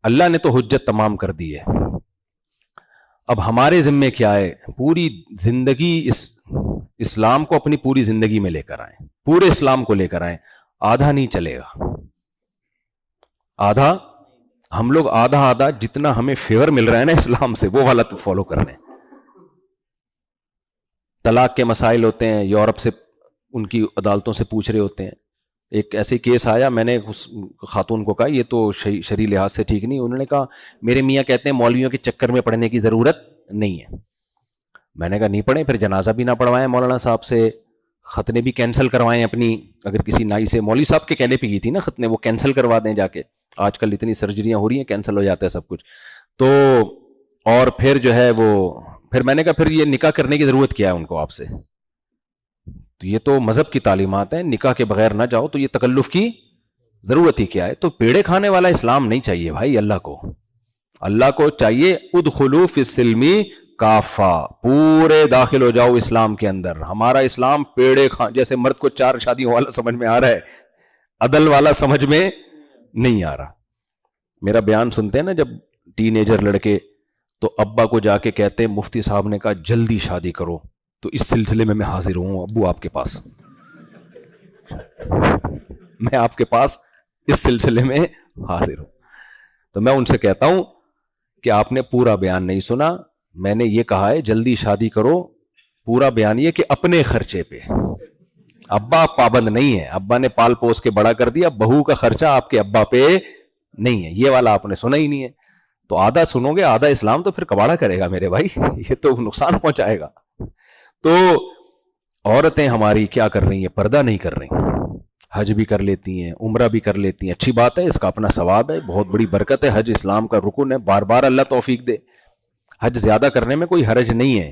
اللہ نے تو حجت تمام کر دی ہے، اب ہمارے ذمے کیا ہے؟ پوری زندگی اسلام کو اپنی پوری زندگی میں لے کر آئیں، پورے اسلام کو لے کر آئیں. آدھا نہیں چلے گا، آدھا ہم لوگ آدھا جتنا ہمیں فیور مل رہا ہے نا اسلام سے وہ والا تو فالو کر رہے ہیں. طلاق کے مسائل ہوتے ہیں، یورپ سے ان کی عدالتوں سے پوچھ رہے ہوتے ہیں. ایک ایسے کیس آیا، میں نے اس خاتون کو کہا یہ تو شرعی لحاظ سے ٹھیک نہیں. انہوں نے کہا میرے میاں کہتے ہیں مولویوں کے چکر میں پڑھنے کی ضرورت نہیں ہے. میں نے کہا نہیں پڑھیں، پھر جنازہ بھی نہ پڑھوائیں مولانا صاحب سے، ختنے بھی کینسل کروائیں اپنی, اگر کسی نائی سے, مولوی صاحب کے کہنے پہ کی تھی نا ختنے, وہ کینسل کروا دیں جا کے, آج کل اتنی سرجریاں ہو رہی ہیں کینسل ہو جاتا ہے سب کچھ. تو اور پھر جو ہے وہ, پھر میں نے کہا پھر یہ نکاح کرنے کی ضرورت کیا ہے ان کو آپ سے, تو یہ تو مذہب کی تعلیمات ہیں, نکاح کے بغیر نہ جاؤ, تو یہ تکلف کی ضرورت ہی کیا ہے؟ تو پیڑے کھانے والا اسلام نہیں چاہیے بھائی اللہ کو. اللہ کو چاہیے ادخلوا فی السلم کافہ, پورے داخل ہو جاؤ اسلام کے اندر. ہمارا اسلام پیڑے جیسے مرد کو 4 شادیوں والا سمجھ میں آ رہا ہے, عدل والا سمجھ میں نہیں آ رہا. میرا بیان سنتے ہیں نا جب ٹین ایجر لڑکے, تو ابا کو جا کے کہتے ہیں مفتی صاحب نے کہا جلدی شادی کرو, تو اس سلسلے میں حاضر ہوں ابو آپ کے پاس, میں آپ کے پاس اس سلسلے میں حاضر ہوں. تو میں ان سے کہتا ہوں کہ آپ نے پورا بیان نہیں سنا. میں نے یہ کہا ہے جلدی شادی کرو, پورا بیان یہ کہ اپنے خرچے پہ. ابا پابند نہیں ہے, ابا نے پال پوس کے بڑا کر دیا, بہو کا خرچہ آپ کے ابا پہ نہیں ہے, یہ والا آپ نے سنا ہی نہیں ہے. تو آدھا سنو گے آدھا اسلام تو پھر کباڑا کرے گا میرے بھائی, یہ تو نقصان پہنچائے گا. تو عورتیں ہماری کیا کر رہی ہیں, پردہ نہیں کر رہی, حج بھی کر لیتی ہیں, عمرہ بھی کر لیتی ہیں, اچھی بات ہے, اس کا اپنا ثواب ہے, بہت بڑی برکت ہے, حج اسلام کا رکن ہے, بار بار اللہ توفیق دے. حج زیادہ کرنے میں کوئی حرج نہیں ہے.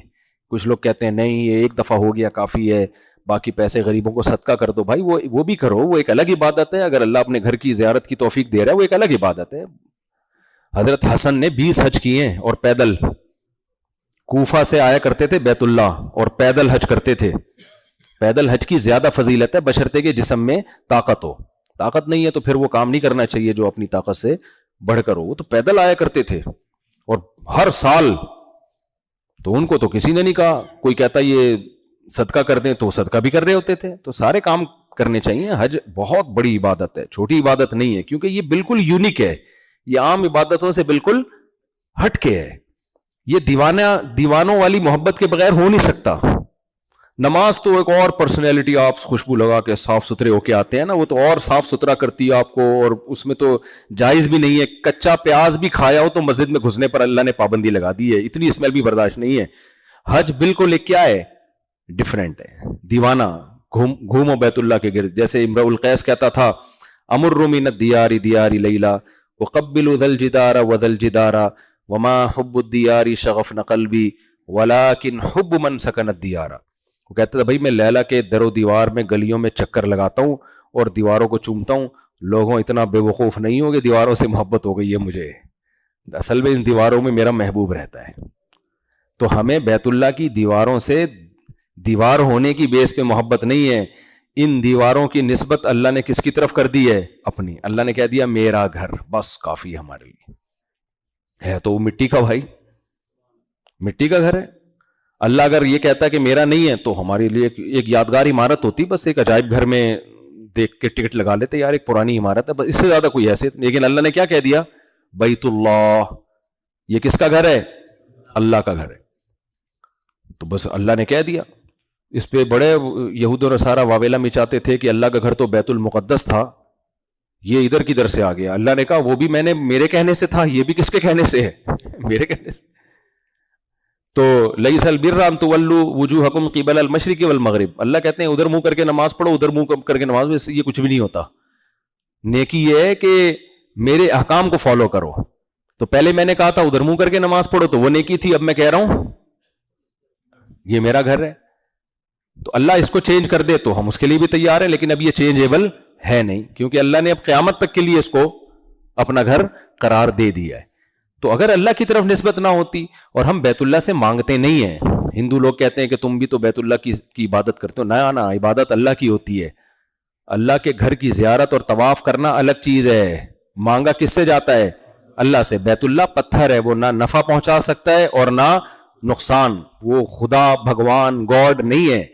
کچھ لوگ کہتے ہیں نہیں یہ ایک دفعہ ہو گیا کافی ہے, باقی پیسے غریبوں کو صدقہ کر دو. بھائی وہ بھی کرو, وہ ایک الگ عبادت ہے. اگر اللہ اپنے گھر کی زیارت کی توفیق دے رہا ہے وہ ایک الگ عبادت ہے. حضرت حسن نے 20 حج کیے ہیں, اور پیدل. کوفہ سے آیا کرتے تھے بیت اللہ اور پیدل حج کرتے تھے. پیدل حج کی زیادہ فضیلت ہے بشرطے کے جسم میں طاقت ہو. طاقت نہیں ہے تو پھر وہ کام نہیں کرنا چاہیے جو اپنی طاقت سے بڑھ کر ہو. وہ تو پیدل آیا کرتے تھے اور ہر سال, تو ان کو تو کسی نے نہیں کہا. کوئی کہتا یہ صدقہ کر دیں تو صدقہ بھی کر رہے ہوتے تھے. تو سارے کام کرنے چاہیے. حج بہت بڑی عبادت ہے, چھوٹی عبادت نہیں ہے, کیونکہ یہ بالکل یونیک ہے, یہ عام عبادتوں سے بالکل ہٹ کے ہے. یہ دیوانوں والی محبت کے بغیر ہو نہیں سکتا. نماز تو ایک اور پرسنالٹی, آپ خوشبو لگا کے صاف ستھرے ہو کے آتے ہیں نا, وہ تو اور صاف ستھرا کرتی ہے آپ کو, اور اس میں تو جائز بھی نہیں ہے. کچا پیاز بھی کھایا ہو تو مسجد میں گھسنے پر اللہ نے پابندی لگا دی ہے, اتنی اسمیل بھی برداشت نہیں ہے. حج بالکل ایک کیا ہے, ڈفرینٹ ہے. دیوانہ گھومو بیت اللہ کے گرد, جیسے امرؤ القیس کہتا تھا امر من الدیار دیار لیلا وقبل ذا الجدار وذا الجدار وما حب الدیار شغفن قلبی ولکن حب من سکن الدیار. وہ کہتا تھا بھائی میں لیلا کے در و دیوار میں گلیوں میں چکر لگاتا ہوں اور دیواروں کو چومتا ہوں, لوگوں اتنا بے وقوف نہیں ہو کہ دیواروں سے محبت ہو گئی ہے مجھے, اصل میں ان دیواروں میں میرا محبوب رہتا ہے. تو ہمیں بیت اللہ کی دیواروں سے دیوار ہونے کی بیس پہ محبت نہیں ہے. ان دیواروں کی نسبت اللہ نے کس کی طرف کر دی ہے, اپنی. اللہ نے کہہ دیا میرا گھر بس کافی ہے ہمارے لیے. ہے تو وہ مٹی کا, بھائی مٹی کا گھر ہے. اللہ اگر یہ کہتا ہے کہ میرا نہیں ہے تو ہمارے لیے ایک یادگار عمارت ہوتی, بس ایک عجائب گھر میں دیکھ کے ٹکٹ لگا لیتے, یار ایک پرانی عمارت ہے, بس اس سے زیادہ کوئی حیثیت. لیکن اللہ نے کیا کہہ دیا, بیت اللہ, یہ کس کا گھر ہے, اللہ کا گھر ہے. تو بس اللہ نے کہہ دیا. اس پہ بڑے یہود و نصارہ واویلا مچاتے تھے کہ اللہ کا گھر تو بیت المقدس تھا, یہ ادھر کدھر سے آ گیا. اللہ نے کہا وہ بھی میں نے میرے کہنے سے تھا, یہ بھی کس کے کہنے سے ہے, میرے کہنے سے. تو لیس البر ان تولوا وجوہکم قبل المشرق والمغرب, اللہ کہتے ہیں ادھر منہ کر کے نماز پڑھو, ادھر منہ کر کے نماز پڑھو, یہ کچھ بھی نہیں ہوتا. نیکی یہ ہے کہ میرے احکام کو فالو کرو. تو پہلے میں نے کہا تھا ادھر منہ کر کے نماز پڑھو, تو وہ نیکی تھی. اب میں کہہ رہا ہوں یہ میرا گھر ہے, تو اللہ اس کو چینج کر دے تو ہم اس کے لیے بھی تیار ہیں, لیکن اب یہ چینجیبل ہے نہیں, کیونکہ اللہ نے اب قیامت تک کے لیے اس کو اپنا گھر قرار دے دیا ہے. تو اگر اللہ کی طرف نسبت نہ ہوتی, اور ہم بیت اللہ سے مانگتے نہیں ہیں. ہندو لوگ کہتے ہیں کہ تم بھی تو بیت اللہ کی عبادت کرتے ہو. نہ عبادت اللہ کی ہوتی ہے. اللہ کے گھر کی زیارت اور طواف کرنا الگ چیز ہے. مانگا کس سے جاتا ہے, اللہ سے. بیت اللہ پتھر ہے, وہ نہ نفع پہنچا سکتا ہے اور نہ نقصان. وہ خدا بھگوان گاڈ نہیں ہے.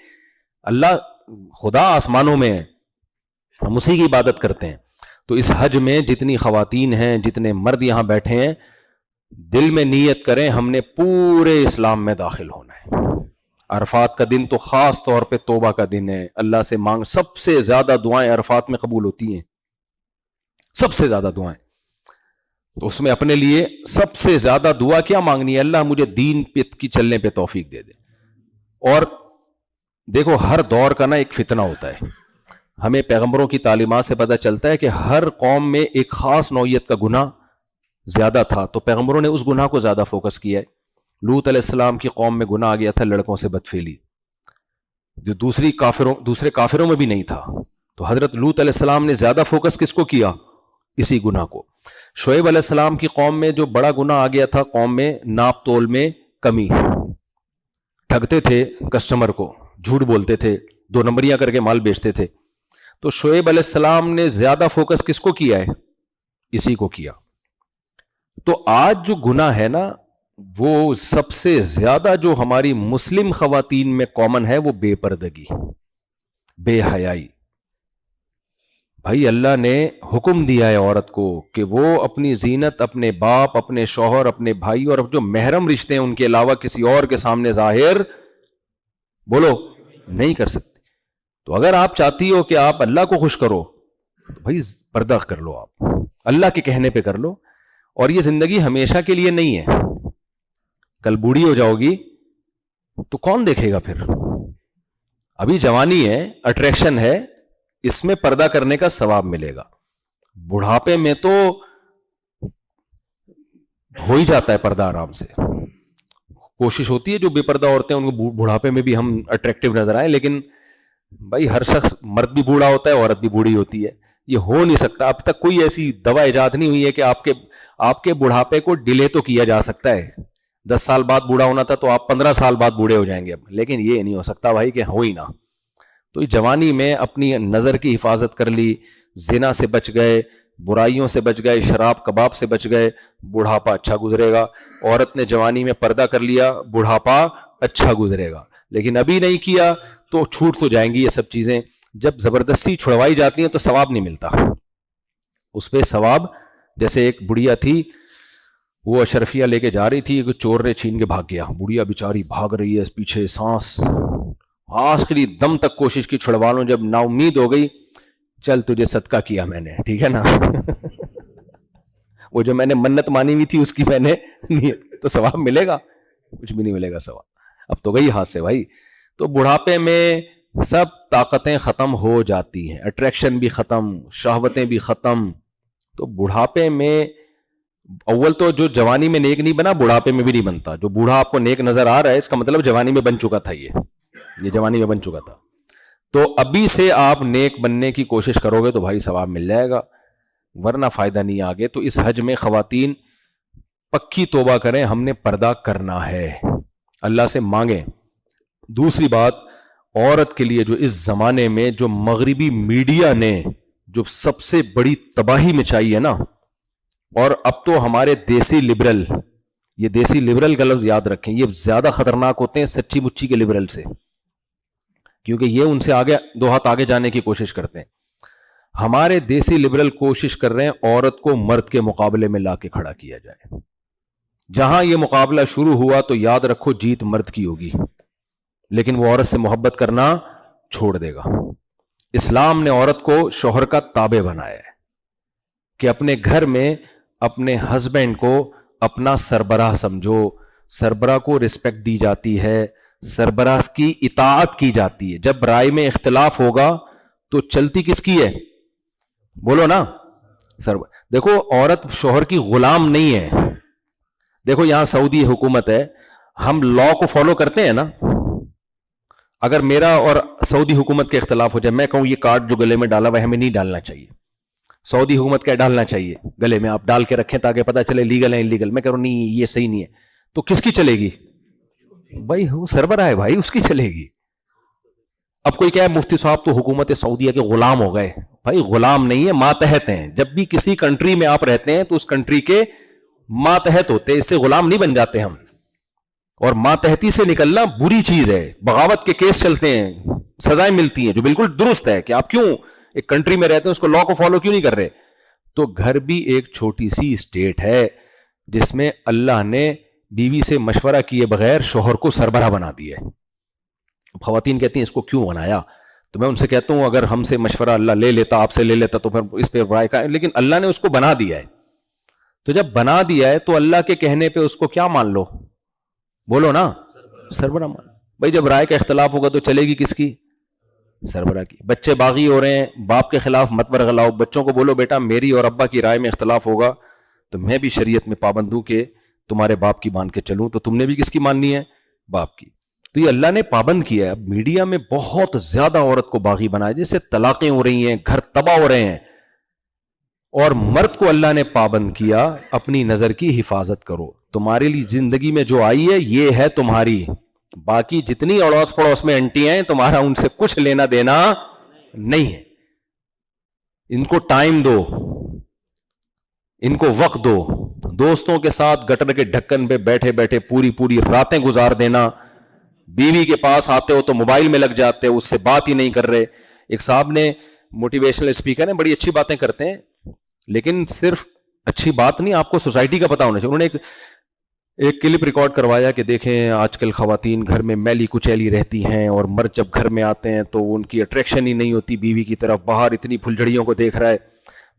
اللہ خدا آسمانوں میں ہے, ہم اسی کی عبادت کرتے ہیں. تو اس حج میں جتنی خواتین ہیں, جتنے مرد یہاں بیٹھے ہیں, دل میں نیت کریں ہم نے پورے اسلام میں داخل ہونا ہے. عرفات کا دن تو خاص طور پہ توبہ کا دن ہے. اللہ سے مانگ, سب سے زیادہ دعائیں عرفات میں قبول ہوتی ہیں, سب سے زیادہ دعائیں. تو اس میں اپنے لیے سب سے زیادہ دعا کیا مانگنی ہے, اللہ مجھے دین پہ کی چلنے پہ توفیق دے دے. اور دیکھو ہر دور کا نا ایک فتنہ ہوتا ہے. ہمیں پیغمبروں کی تعلیمات سے پتہ چلتا ہے کہ ہر قوم میں ایک خاص نوعیت کا گناہ زیادہ تھا, تو پیغمبروں نے اس گناہ کو زیادہ فوکس کیا ہے. لوط علیہ السلام کی قوم میں گناہ آ گیا تھا لڑکوں سے بدفعلی, جو دوسرے کافروں میں بھی نہیں تھا, تو حضرت لوط علیہ السلام نے زیادہ فوکس کس کو کیا؟ اسی گناہ کو. شعیب علیہ السلام کی قوم میں جو بڑا گناہ آ گیا تھا قوم میں, ناپ تول میں کمی, ٹھگتے تھے کسٹمر کو, جھوٹ بولتے تھے, 2 نمبریاں کر کے مال بیچتے تھے. تو شعیب علیہ السلام نے زیادہ فوکس کس کو کیا ہے؟ اسی کو کیا. تو آج جو گناہ ہے نا, وہ سب سے زیادہ جو ہماری مسلم خواتین میں کامن ہے وہ بے پردگی, بے حیائی. بھائی اللہ نے حکم دیا ہے عورت کو کہ وہ اپنی زینت اپنے باپ, اپنے شوہر, اپنے بھائی اور جو محرم رشتے ہیں ان کے علاوہ کسی اور کے سامنے ظاہر بولو نہیں کر سکتی. تو اگر آپ چاہتی ہو کہ آپ اللہ کو خوش کرو تو بھائی پردہ کر لو, آپ اللہ کے کہنے پہ کر لو. اور یہ زندگی ہمیشہ کے لیے نہیں ہے, کل بوڑھی ہو جاؤ گی تو کون دیکھے گا پھر؟ ابھی جوانی ہے, اٹریکشن ہے, اس میں پردہ کرنے کا ثواب ملے گا. بڑھاپے میں تو ہو ہی جاتا ہے پردہ آرام سے. کوشش ہوتی ہے جو بے پردہ عورتیں ان کو بڑھاپے میں بھی ہم اٹریکٹیو نظر آئیں, لیکن بھائی ہر شخص, مرد بھی بوڑھا ہوتا ہے, عورت بھی بوڑھی ہوتی ہے, یہ ہو نہیں سکتا. اب تک کوئی ایسی دوا ایجاد نہیں ہوئی ہے کہ آپ کے بڑھاپے کو ڈیلے تو کیا جا سکتا ہے. 10 سال بعد بوڑھا ہونا تھا تو آپ 15 سال بعد بوڑھے ہو جائیں گے اب, لیکن یہ نہیں ہو سکتا بھائی کہ ہو ہی نہ. تو جوانی میں اپنی نظر کی حفاظت کر لی, زنا سے بچ گئے, برائیوں سے بچ گئے, شراب کباب سے بچ گئے, بڑھاپا اچھا گزرے گا. عورت نے جوانی میں پردہ کر لیا, بڑھاپا اچھا گزرے گا. لیکن ابھی نہیں کیا تو چھوٹ تو جائیں گی یہ سب چیزیں. جب زبردستی چھڑوائی جاتی ہیں تو ثواب نہیں ملتا اس پہ. ثواب جیسے ایک بڑھیا تھی, وہ اشرفیہ لے کے جا رہی تھی, ایک چور نے چھین کے بھاگ گیا. بڑھیا بیچاری بھاگ رہی ہے, پیچھے سانس, آخری دم تک کوشش کی چھڑوا لوں, جب نا امید ہو گئی, چل تجھے صدقہ کیا میں نے, ٹھیک ہے نا وہ جو میں نے منت مانی ہوئی تھی اس کی میں نے نیت, تو ثواب ملے گا؟ کچھ بھی نہیں ملے گا ثواب. اب تو گئی ہاتھ سے بھائی. تو بڑھاپے میں سب طاقتیں ختم ہو جاتی ہیں, اٹریکشن بھی ختم, شہوتیں بھی ختم. تو بڑھاپے میں اول تو جو جوانی میں نیک نہیں بنا بڑھاپے میں بھی نہیں بنتا. جو بوڑھا آپ کو نیک نظر آ رہا ہے اس کا مطلب جوانی میں بن چکا تھا, یہ جوانی میں بن چکا تھا. تو ابھی سے آپ نیک بننے کی کوشش کرو گے تو بھائی ثواب مل جائے گا, ورنہ فائدہ نہیں آگے. تو اس حج میں خواتین پکی توبہ کریں, ہم نے پردہ کرنا ہے, اللہ سے مانگیں. دوسری بات, عورت کے لیے جو اس زمانے میں جو مغربی میڈیا نے جو سب سے بڑی تباہی مچائی ہے نا, اور اب تو ہمارے دیسی لبرل, یہ دیسی لبرل کا لفظ یاد رکھیں, یہ زیادہ خطرناک ہوتے ہیں سچی مچی کے لبرل سے, کیونکہ یہ ان سے آگے 2 ہاتھ آگے جانے کی کوشش کرتے ہیں. ہمارے دیسی لبرل کوشش کر رہے ہیں عورت کو مرد کے مقابلے میں لا کے کھڑا کیا جائے. جہاں یہ مقابلہ شروع ہوا تو یاد رکھو جیت مرد کی ہوگی, لیکن وہ عورت سے محبت کرنا چھوڑ دے گا. اسلام نے عورت کو شوہر کا تابع بنایا ہے کہ اپنے گھر میں اپنے ہسبینڈ کو اپنا سربراہ سمجھو. سربراہ کو رسپیکٹ دی جاتی ہے, سربراہ کی اطاعت کی جاتی ہے. جب رائے میں اختلاف ہوگا تو چلتی کس کی ہے؟ بولو نا. دیکھو عورت شوہر کی غلام نہیں ہے. دیکھو یہاں سعودی حکومت ہے, ہم لا کو فالو کرتے ہیں نا. اگر میرا اور سعودی حکومت کے اختلاف ہو جائے, میں کہوں یہ کارڈ جو گلے میں ڈالا وہ ہمیں نہیں ڈالنا چاہیے, سعودی حکومت کیا ڈالنا چاہیے گلے میں, آپ ڈال کے رکھیں تاکہ پتہ چلے لیگل ہے انلیگل. میں کہہ رہا ہوں نہیں یہ صحیح نہیں ہے, تو کس کی چلے گی بھائی؟ وہ سربراہ ہے بھائی, اس کی چلے گی. اب کوئی کہے مفتی صاحب تو حکومت سعودیہ کے غلام ہو گئے. بھائی غلام نہیں ہے, ماتحت ہیں. جب بھی کسی کنٹری میں آپ رہتے ہیں تو اس کنٹری کے ماتحت ہوتے, اس سے غلام نہیں بن جاتے ہم. اور ماتحتی سے نکلنا بری چیز ہے. بغاوت کے کیس چلتے ہیں, سزائیں ملتی ہیں, جو بالکل درست ہے کہ آپ کیوں ایک کنٹری میں رہتے ہیں اس کو لا کو فالو کیوں نہیں کر رہے. تو گھر بھی ایک چھوٹی سی اسٹیٹ ہے جس میں اللہ نے بیوی سے مشورہ کیے بغیر شوہر کو سربراہ بنا دیا ہے. خواتین کہتی ہیں اس کو کیوں بنایا, تو میں ان سے کہتا ہوں اگر ہم سے مشورہ اللہ لے لیتا, آپ سے لے لیتا, تو پھر اس پہ رائے کا, لیکن اللہ نے اس کو بنا دیا ہے. تو جب بنا دیا ہے تو اللہ کے کہنے پہ اس کو کیا مان لو, بولو نا, سربراہ مان. بھائی جب رائے کا اختلاف ہوگا تو چلے گی کس کی؟ سربراہ کی. بچے باغی ہو رہے ہیں, باپ کے خلاف مت ورغلاؤ, بچوں کو بولو بیٹا میری اور ابا کی رائے میں اختلاف ہوگا تو میں بھی شریعت میں پابند ہوں کہ تمہارے باپ کی مان کے چلوں, تو تم نے بھی کس کی ماننی ہے؟ باپ کی. تو یہ اللہ نے پابند کیا ہے. اب میڈیا میں بہت زیادہ عورت کو باغی بنایا, جس سے طلاقیں ہو رہی ہیں, گھر تباہ ہو رہے ہیں, اور مرد کو اللہ نے پابند کیا اپنی نظر کی حفاظت کرو, تمہارے لیے زندگی میں جو آئی ہے یہ ہے تمہاری, باقی جتنی اڑوس پڑوس میں انٹی ہیں تمہارا ان سے کچھ لینا دینا نہیں ہے. ان کو ٹائم دو, ان کو وقت دو. دوستوں کے ساتھ گٹر کے ڈھکن پہ بیٹھے بیٹھے پوری راتیں گزار دینا, بیوی کے پاس آتے ہو تو موبائل میں لگ جاتے ہو, اس سے بات ہی نہیں کر رہے. ایک صاحب نے, موٹیویشنل اسپیکر ہیں, بڑی اچھی باتیں کرتے ہیں, لیکن صرف اچھی بات نہیں, آپ کو سوسائٹی کا پتا ہونا چاہیے. انہوں نے ایک کلپ ریکارڈ کروایا کہ دیکھیں آج کل خواتین گھر میں میلی کچیلی رہتی ہیں, اور مرد جب گھر میں آتے ہیں تو ان کی اٹریکشن ہی نہیں ہوتی بیوی کی طرف, باہر اتنی پھلجھڑیوں کو دیکھ رہا ہے.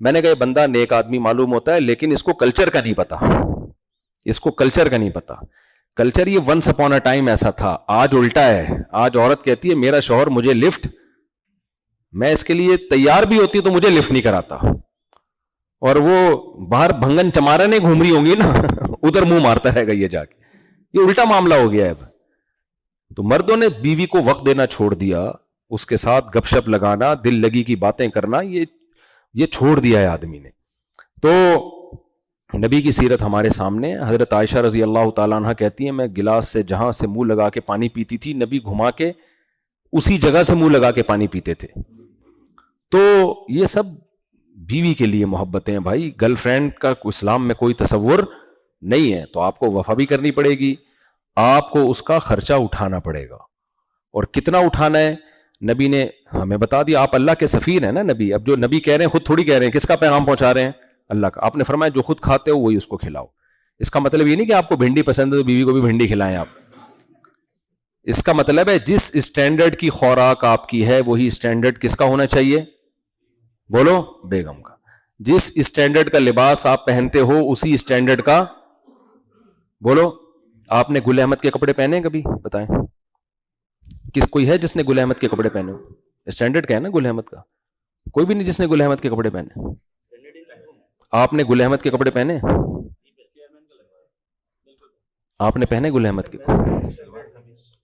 میں نے کہا یہ بندہ نیک آدمی معلوم ہوتا ہے, لیکن اس کو کلچر کا نہیں پتا, اس کو کلچر کا نہیں پتا. کلچر یہ ونس اپون اے ٹائم ایسا تھا, آج الٹا ہے. آج عورت کہتی ہے میرا شوہر مجھے لفٹ, میں اس کے لیے تیار بھی ہوتی تو مجھے لفٹ نہیں کراتا, اور وہ باہر بھنگن چمارا نہیں گھوم رہی ہوں گی نا, ادھر منہ مارتا رہے گا یہ جا کے. یہ الٹا معاملہ ہو گیا ہے اب. تو مردوں نے بیوی کو وقت دینا چھوڑ دیا, اس کے ساتھ گپ شپ لگانا, دل لگی کی باتیں کرنا, یہ چھوڑ دیا ہے آدمی نے. تو نبی کی سیرت ہمارے سامنے. حضرت عائشہ رضی اللہ تعالیٰ عنہ کہتی ہیں میں گلاس سے جہاں سے منہ لگا کے پانی پیتی تھی, نبی گھما کے اسی جگہ سے منہ لگا کے پانی پیتے تھے. تو یہ سب بیوی کے لیے محبتیں بھائی. گرل فرینڈ کا اسلام میں کوئی تصور نہیں ہے, تو آپ کو وفا بھی کرنی پڑے گی, آپ کو اس کا خرچہ اٹھانا پڑے گا. اور کتنا اٹھانا ہے نبی نے ہمیں بتا دیا. آپ اللہ کے سفیر ہیں نا نبی. اب جو نبی کہہ رہے ہیں خود تھوڑی کہہ رہے ہیں, کس کا پیغام پہنچا رہے ہیں؟ اللہ کا. آپ نے فرمایا جو خود کھاتے ہو وہی اس کو کھلاؤ. اس کا مطلب یہ نہیں کہ آپ کو بھنڈی پسند ہے تو بیوی کو بھی بھنڈی کھلائیں آپ. اس کا مطلب ہے جس اسٹینڈرڈ کی خوراک آپ کی ہے وہی اسٹینڈرڈ کس کا ہونا چاہیے؟ بولو, بیگم کا. جس اسٹینڈرڈ کا لباس آپ پہنتے ہو اسی اسٹینڈرڈ کا, بولو. آپ نے گل احمد کے کپڑے پہنے کبھی؟ بتائیں کس کوئی ہے جس نے گل احمد کے کپڑے پہنے ہو؟ اسٹینڈرڈ کیا ہے نا گل احمد کا. کوئی بھی نہیں جس نے گل احمد کے کپڑے پہنے. آپ نے گل احمد کے کپڑے پہنے؟ آپ نے پہنے گل احمد کے؟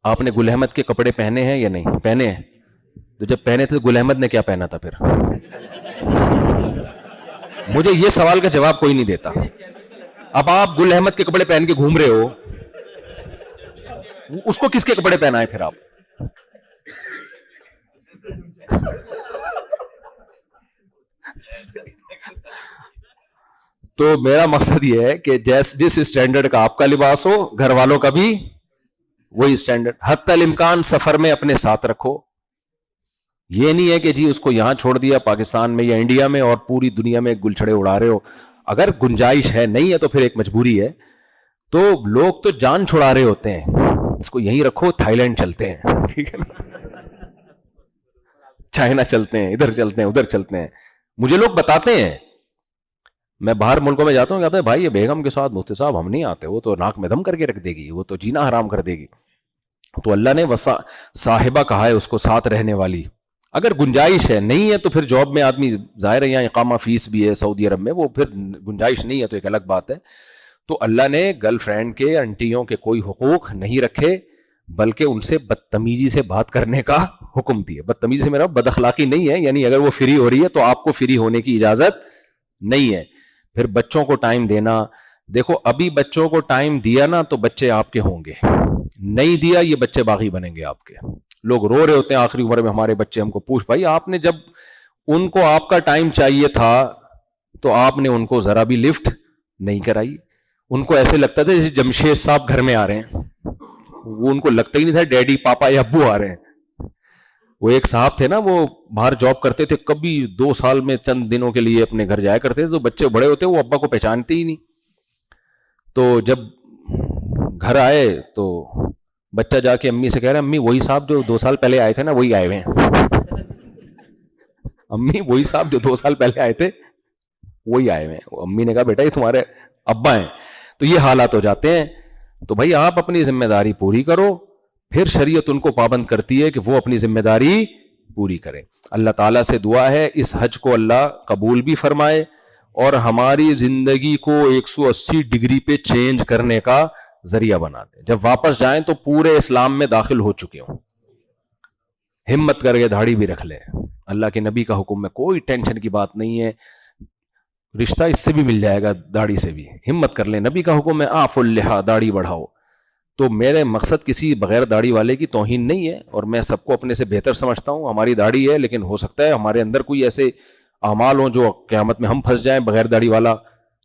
آپ نے گل احمد کے کپڑے پہنے ہیں یا نہیں پہنے ہیں؟ تو جب پہنے تھے تو گل احمد نے کیا پہنا تھا پھر؟ مجھے یہ سوال کا جواب کوئی نہیں دیتا. اب آپ گل احمد کے کپڑے پہن کے گھوم رہے ہو, اس کو کس کے کپڑے پہنائے پھر آپ؟ تو میرا مقصد یہ ہے کہ جس اسٹینڈرڈ کا آپ کا لباس ہو گھر والوں کا بھی وہی اسٹینڈرڈ. حتی الامکان سفر میں اپنے ساتھ رکھو. یہ نہیں ہے کہ جی اس کو یہاں چھوڑ دیا پاکستان میں یا انڈیا میں اور پوری دنیا میں گلچھڑے اڑا رہے ہو. اگر گنجائش ہے, نہیں ہے تو پھر ایک مجبوری ہے. تو لوگ تو جان چھڑا رہے ہوتے ہیں, اس کو یہیں رکھو, تھائی لینڈ چلتے ہیں, ٹھیک ہے نا, چائنا چلتے ہیں, ادھر چلتے ہیں, ادھر چلتے ہیں. مجھے لوگ بتاتے ہیں, میں باہر ملکوں میں جاتا ہوں, کہتا ہے بھائی یہ بیگم کے ساتھ مفتی صاحب ہم نہیں آتے, وہ تو ناک میں دم کر کے رکھ دے گی, وہ تو جینا حرام کر دے گی. تو اللہ نے صاحبہ کہا ہے اس کو, ساتھ رہنے والی. اگر گنجائش ہے, نہیں ہے تو پھر جاب میں آدمی ظاہر ہے, یہاں اقامہ فیس بھی ہے سعودی عرب میں, وہ پھر گنجائش نہیں ہے تو ایک الگ بات ہے. تو اللہ نے گرل فرینڈ کے, انٹیوں کے کوئی حقوق نہیں رکھے, بلکہ ان سے بدتمیزی سے بات کرنے کا حکم دیا. بدتمیزی سے میرا بد اخلاقی نہیں ہے, یعنی اگر وہ فری ہو رہی ہے تو آپ کو فری ہونے کی اجازت نہیں ہے. پھر بچوں کو ٹائم دینا. دیکھو ابھی بچوں کو ٹائم دیا نا تو بچے آپ کے ہوں گے, نہیں دیا یہ بچے باغی بنیں گے آپ کے. لوگ رو رہے ہوتے ہیں آخری عمر میں, ہمارے بچے ہم کو پوچھ بھائی آپ نے جب ان کو آپ کا ٹائم چاہیے تھا تو آپ نے ان کو ذرا بھی لفٹ نہیں کرائی. ان کو ایسے لگتا تھا جیسے جمشید صاحب گھر میں آ رہے ہیں, وہ ان کو لگتا ہی نہیں تھا ڈیڈی پاپا یا ابو آ رہے ہیں. وہ ایک صاحب تھے نا, وہ باہر جاب کرتے تھے, کبھی 2 سال میں چند دنوں کے لیے اپنے گھر جایا کرتے تھے, تو بچے بڑے ہوتے وہ ابا کو پہچانتے ہی نہیں. تو جب گھر آئے تو بچہ جا کے امی سے کہہ رہا ہے امی وہی صاحب جو 2 سال پہلے آئے تھے نا وہی آئے ہوئے ہیں. امی وہی صاحب جو 2 سال پہلے آئے تھے وہی آئے ہوئے ہیں. امی نے کہا بیٹا یہ تمہارے ابا ہیں. تو یہ حالات ہو جاتے ہیں. تو بھائی آپ اپنی ذمہ داری پوری کرو, پھر شریعت ان کو پابند کرتی ہے کہ وہ اپنی ذمہ داری پوری کریں. اللہ تعالیٰ سے دعا ہے اس حج کو اللہ قبول بھی فرمائے اور ہماری زندگی کو 180 ڈگری پہ چینج کرنے کا ذریعہ بنا دے. جب واپس جائیں تو پورے اسلام میں داخل ہو چکے ہوں. ہمت کر کے داڑھی بھی رکھ لیں. اللہ کے نبی کا حکم ہے, کوئی ٹینشن کی بات نہیں ہے, رشتہ اس سے بھی مل جائے گا, داڑھی سے بھی. ہمت کر لیں, نبی کا حکم ہے آف اللحا, داڑھی بڑھاؤ. تو میرے مقصد کسی بغیر داڑھی والے کی توہین نہیں ہے, اور میں سب کو اپنے سے بہتر سمجھتا ہوں. ہماری داڑھی ہے, لیکن ہو سکتا ہے ہمارے اندر کوئی ایسے اعمال ہوں جو قیامت میں ہم پھنس جائیں, بغیر داڑھی والا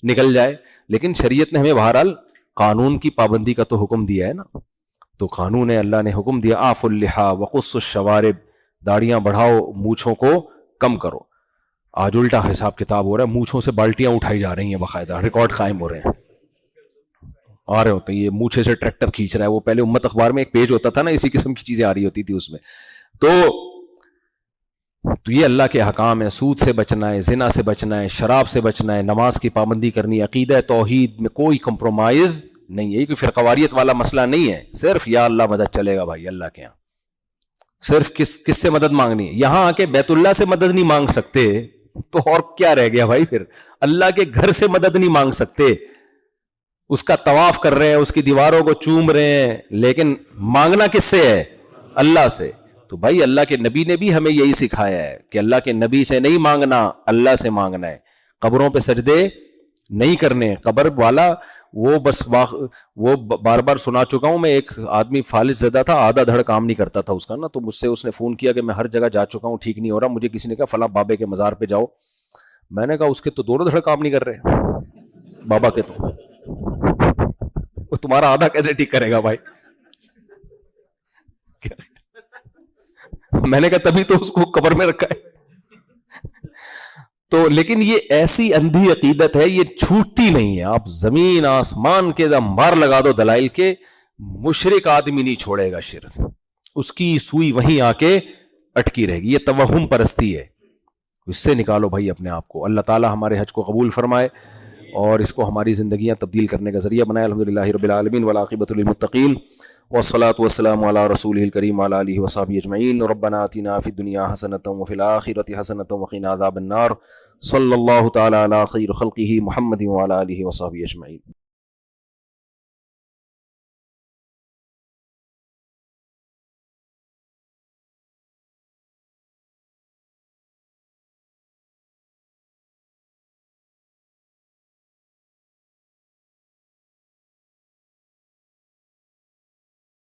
نکل جائے. لیکن شریعت نے ہمیں بہرحال قانون کی پابندی کا تو حکم دیا ہے نا. تو قانون ہے, اللہ نے حکم دیا آف اللحا وقص الشوارب, داڑیاں بڑھاؤ, مونچھوں کو کم کرو. آج الٹا حساب کتاب ہو رہا ہے, مونچھوں سے بالٹیاں اٹھائی جا رہی ہیں, باقاعدہ ریکارڈ قائم ہو رہے ہیں, آ رہے ہوتے ہیں. یہ مونچھے سے ٹریکٹر کھینچ رہا ہے. وہ پہلے امت اخبار میں ایک پیج ہوتا تھا نا, اسی قسم کی چیزیں آ رہی ہوتی تھی اس میں. تو یہ اللہ کے حکام ہے. سود سے بچنا ہے, زنا سے بچنا ہے, شراب سے بچنا ہے, نماز کی پابندی کرنی ہے, عقیدہ توحید میں کوئی کمپرومائز نہیں ہے. یہ کوئی فرقواریت والا مسئلہ نہیں ہے. صرف یا اللہ مدد چلے گا بھائی اللہ کے یہاں. صرف کس سے مدد مانگنی ہے؟ یہاں آ کے بیت اللہ سے مدد نہیں مانگ سکتے تو اور کیا رہ گیا بھائی؟ پھر اللہ کے گھر سے مدد نہیں مانگ سکتے, اس کا طواف کر رہے ہیں, اس کی دیواروں کو چوم رہے ہیں, لیکن مانگنا کس سے ہے؟ اللہ سے. تو بھائی اللہ کے نبی نے بھی ہمیں یہی سکھایا ہے کہ اللہ کے نبی سے نہیں مانگنا, اللہ سے مانگنا ہے. قبروں پہ سجدے نہیں کرنے. قبر والا وہ بس وہ بار بار سنا چکا ہوں میں. ایک آدمی فالج زدہ تھا, آدھا دھڑ کام نہیں کرتا تھا اس کا نا, تو مجھ سے اس نے فون کیا کہ میں ہر جگہ جا چکا ہوں, ٹھیک نہیں ہو رہا. مجھے کسی نے کہا فلاں بابے کے مزار پہ جاؤ. میں نے کہا اس کے تو دونوں دھڑ کام نہیں کر رہے, بابا کے تو وہ تمہارا آدھا کیسے ٹھیک کرے گا بھائی؟ میں نے کہا تبھی تو اس کو قبر میں رکھا ہے. تو لیکن یہ ایسی اندھی عقیدت ہے, یہ چھوٹتی نہیں ہے. آپ زمین آسمان کے انبار لگا دو دلائل کے, مشرک آدمی نہیں چھوڑے گا شرک, اس کی سوئی وہیں آ کے اٹکی رہے گی. یہ توہم پرستی ہے, اس سے نکالو بھائی اپنے آپ کو. اللہ تعالی ہمارے حج کو قبول فرمائے اور اس کو ہماری زندگیاں تبدیل کرنے کا ذریعہ بنائے. الحمدللہ رب العالمین والعاقبۃ للمتقین والصلاۃ والسلام علی رسولہ الکریم وعلی آلہ وصحبہ اجمعین. ربنا آتنا فی الدنیا حسنۃ وفی الآخرۃ حسنۃ وقنا عذاب النار. صلی اللہ تعالی علی خیر خلقہ محمد وعلی آلہ وصحبہ اجمعین.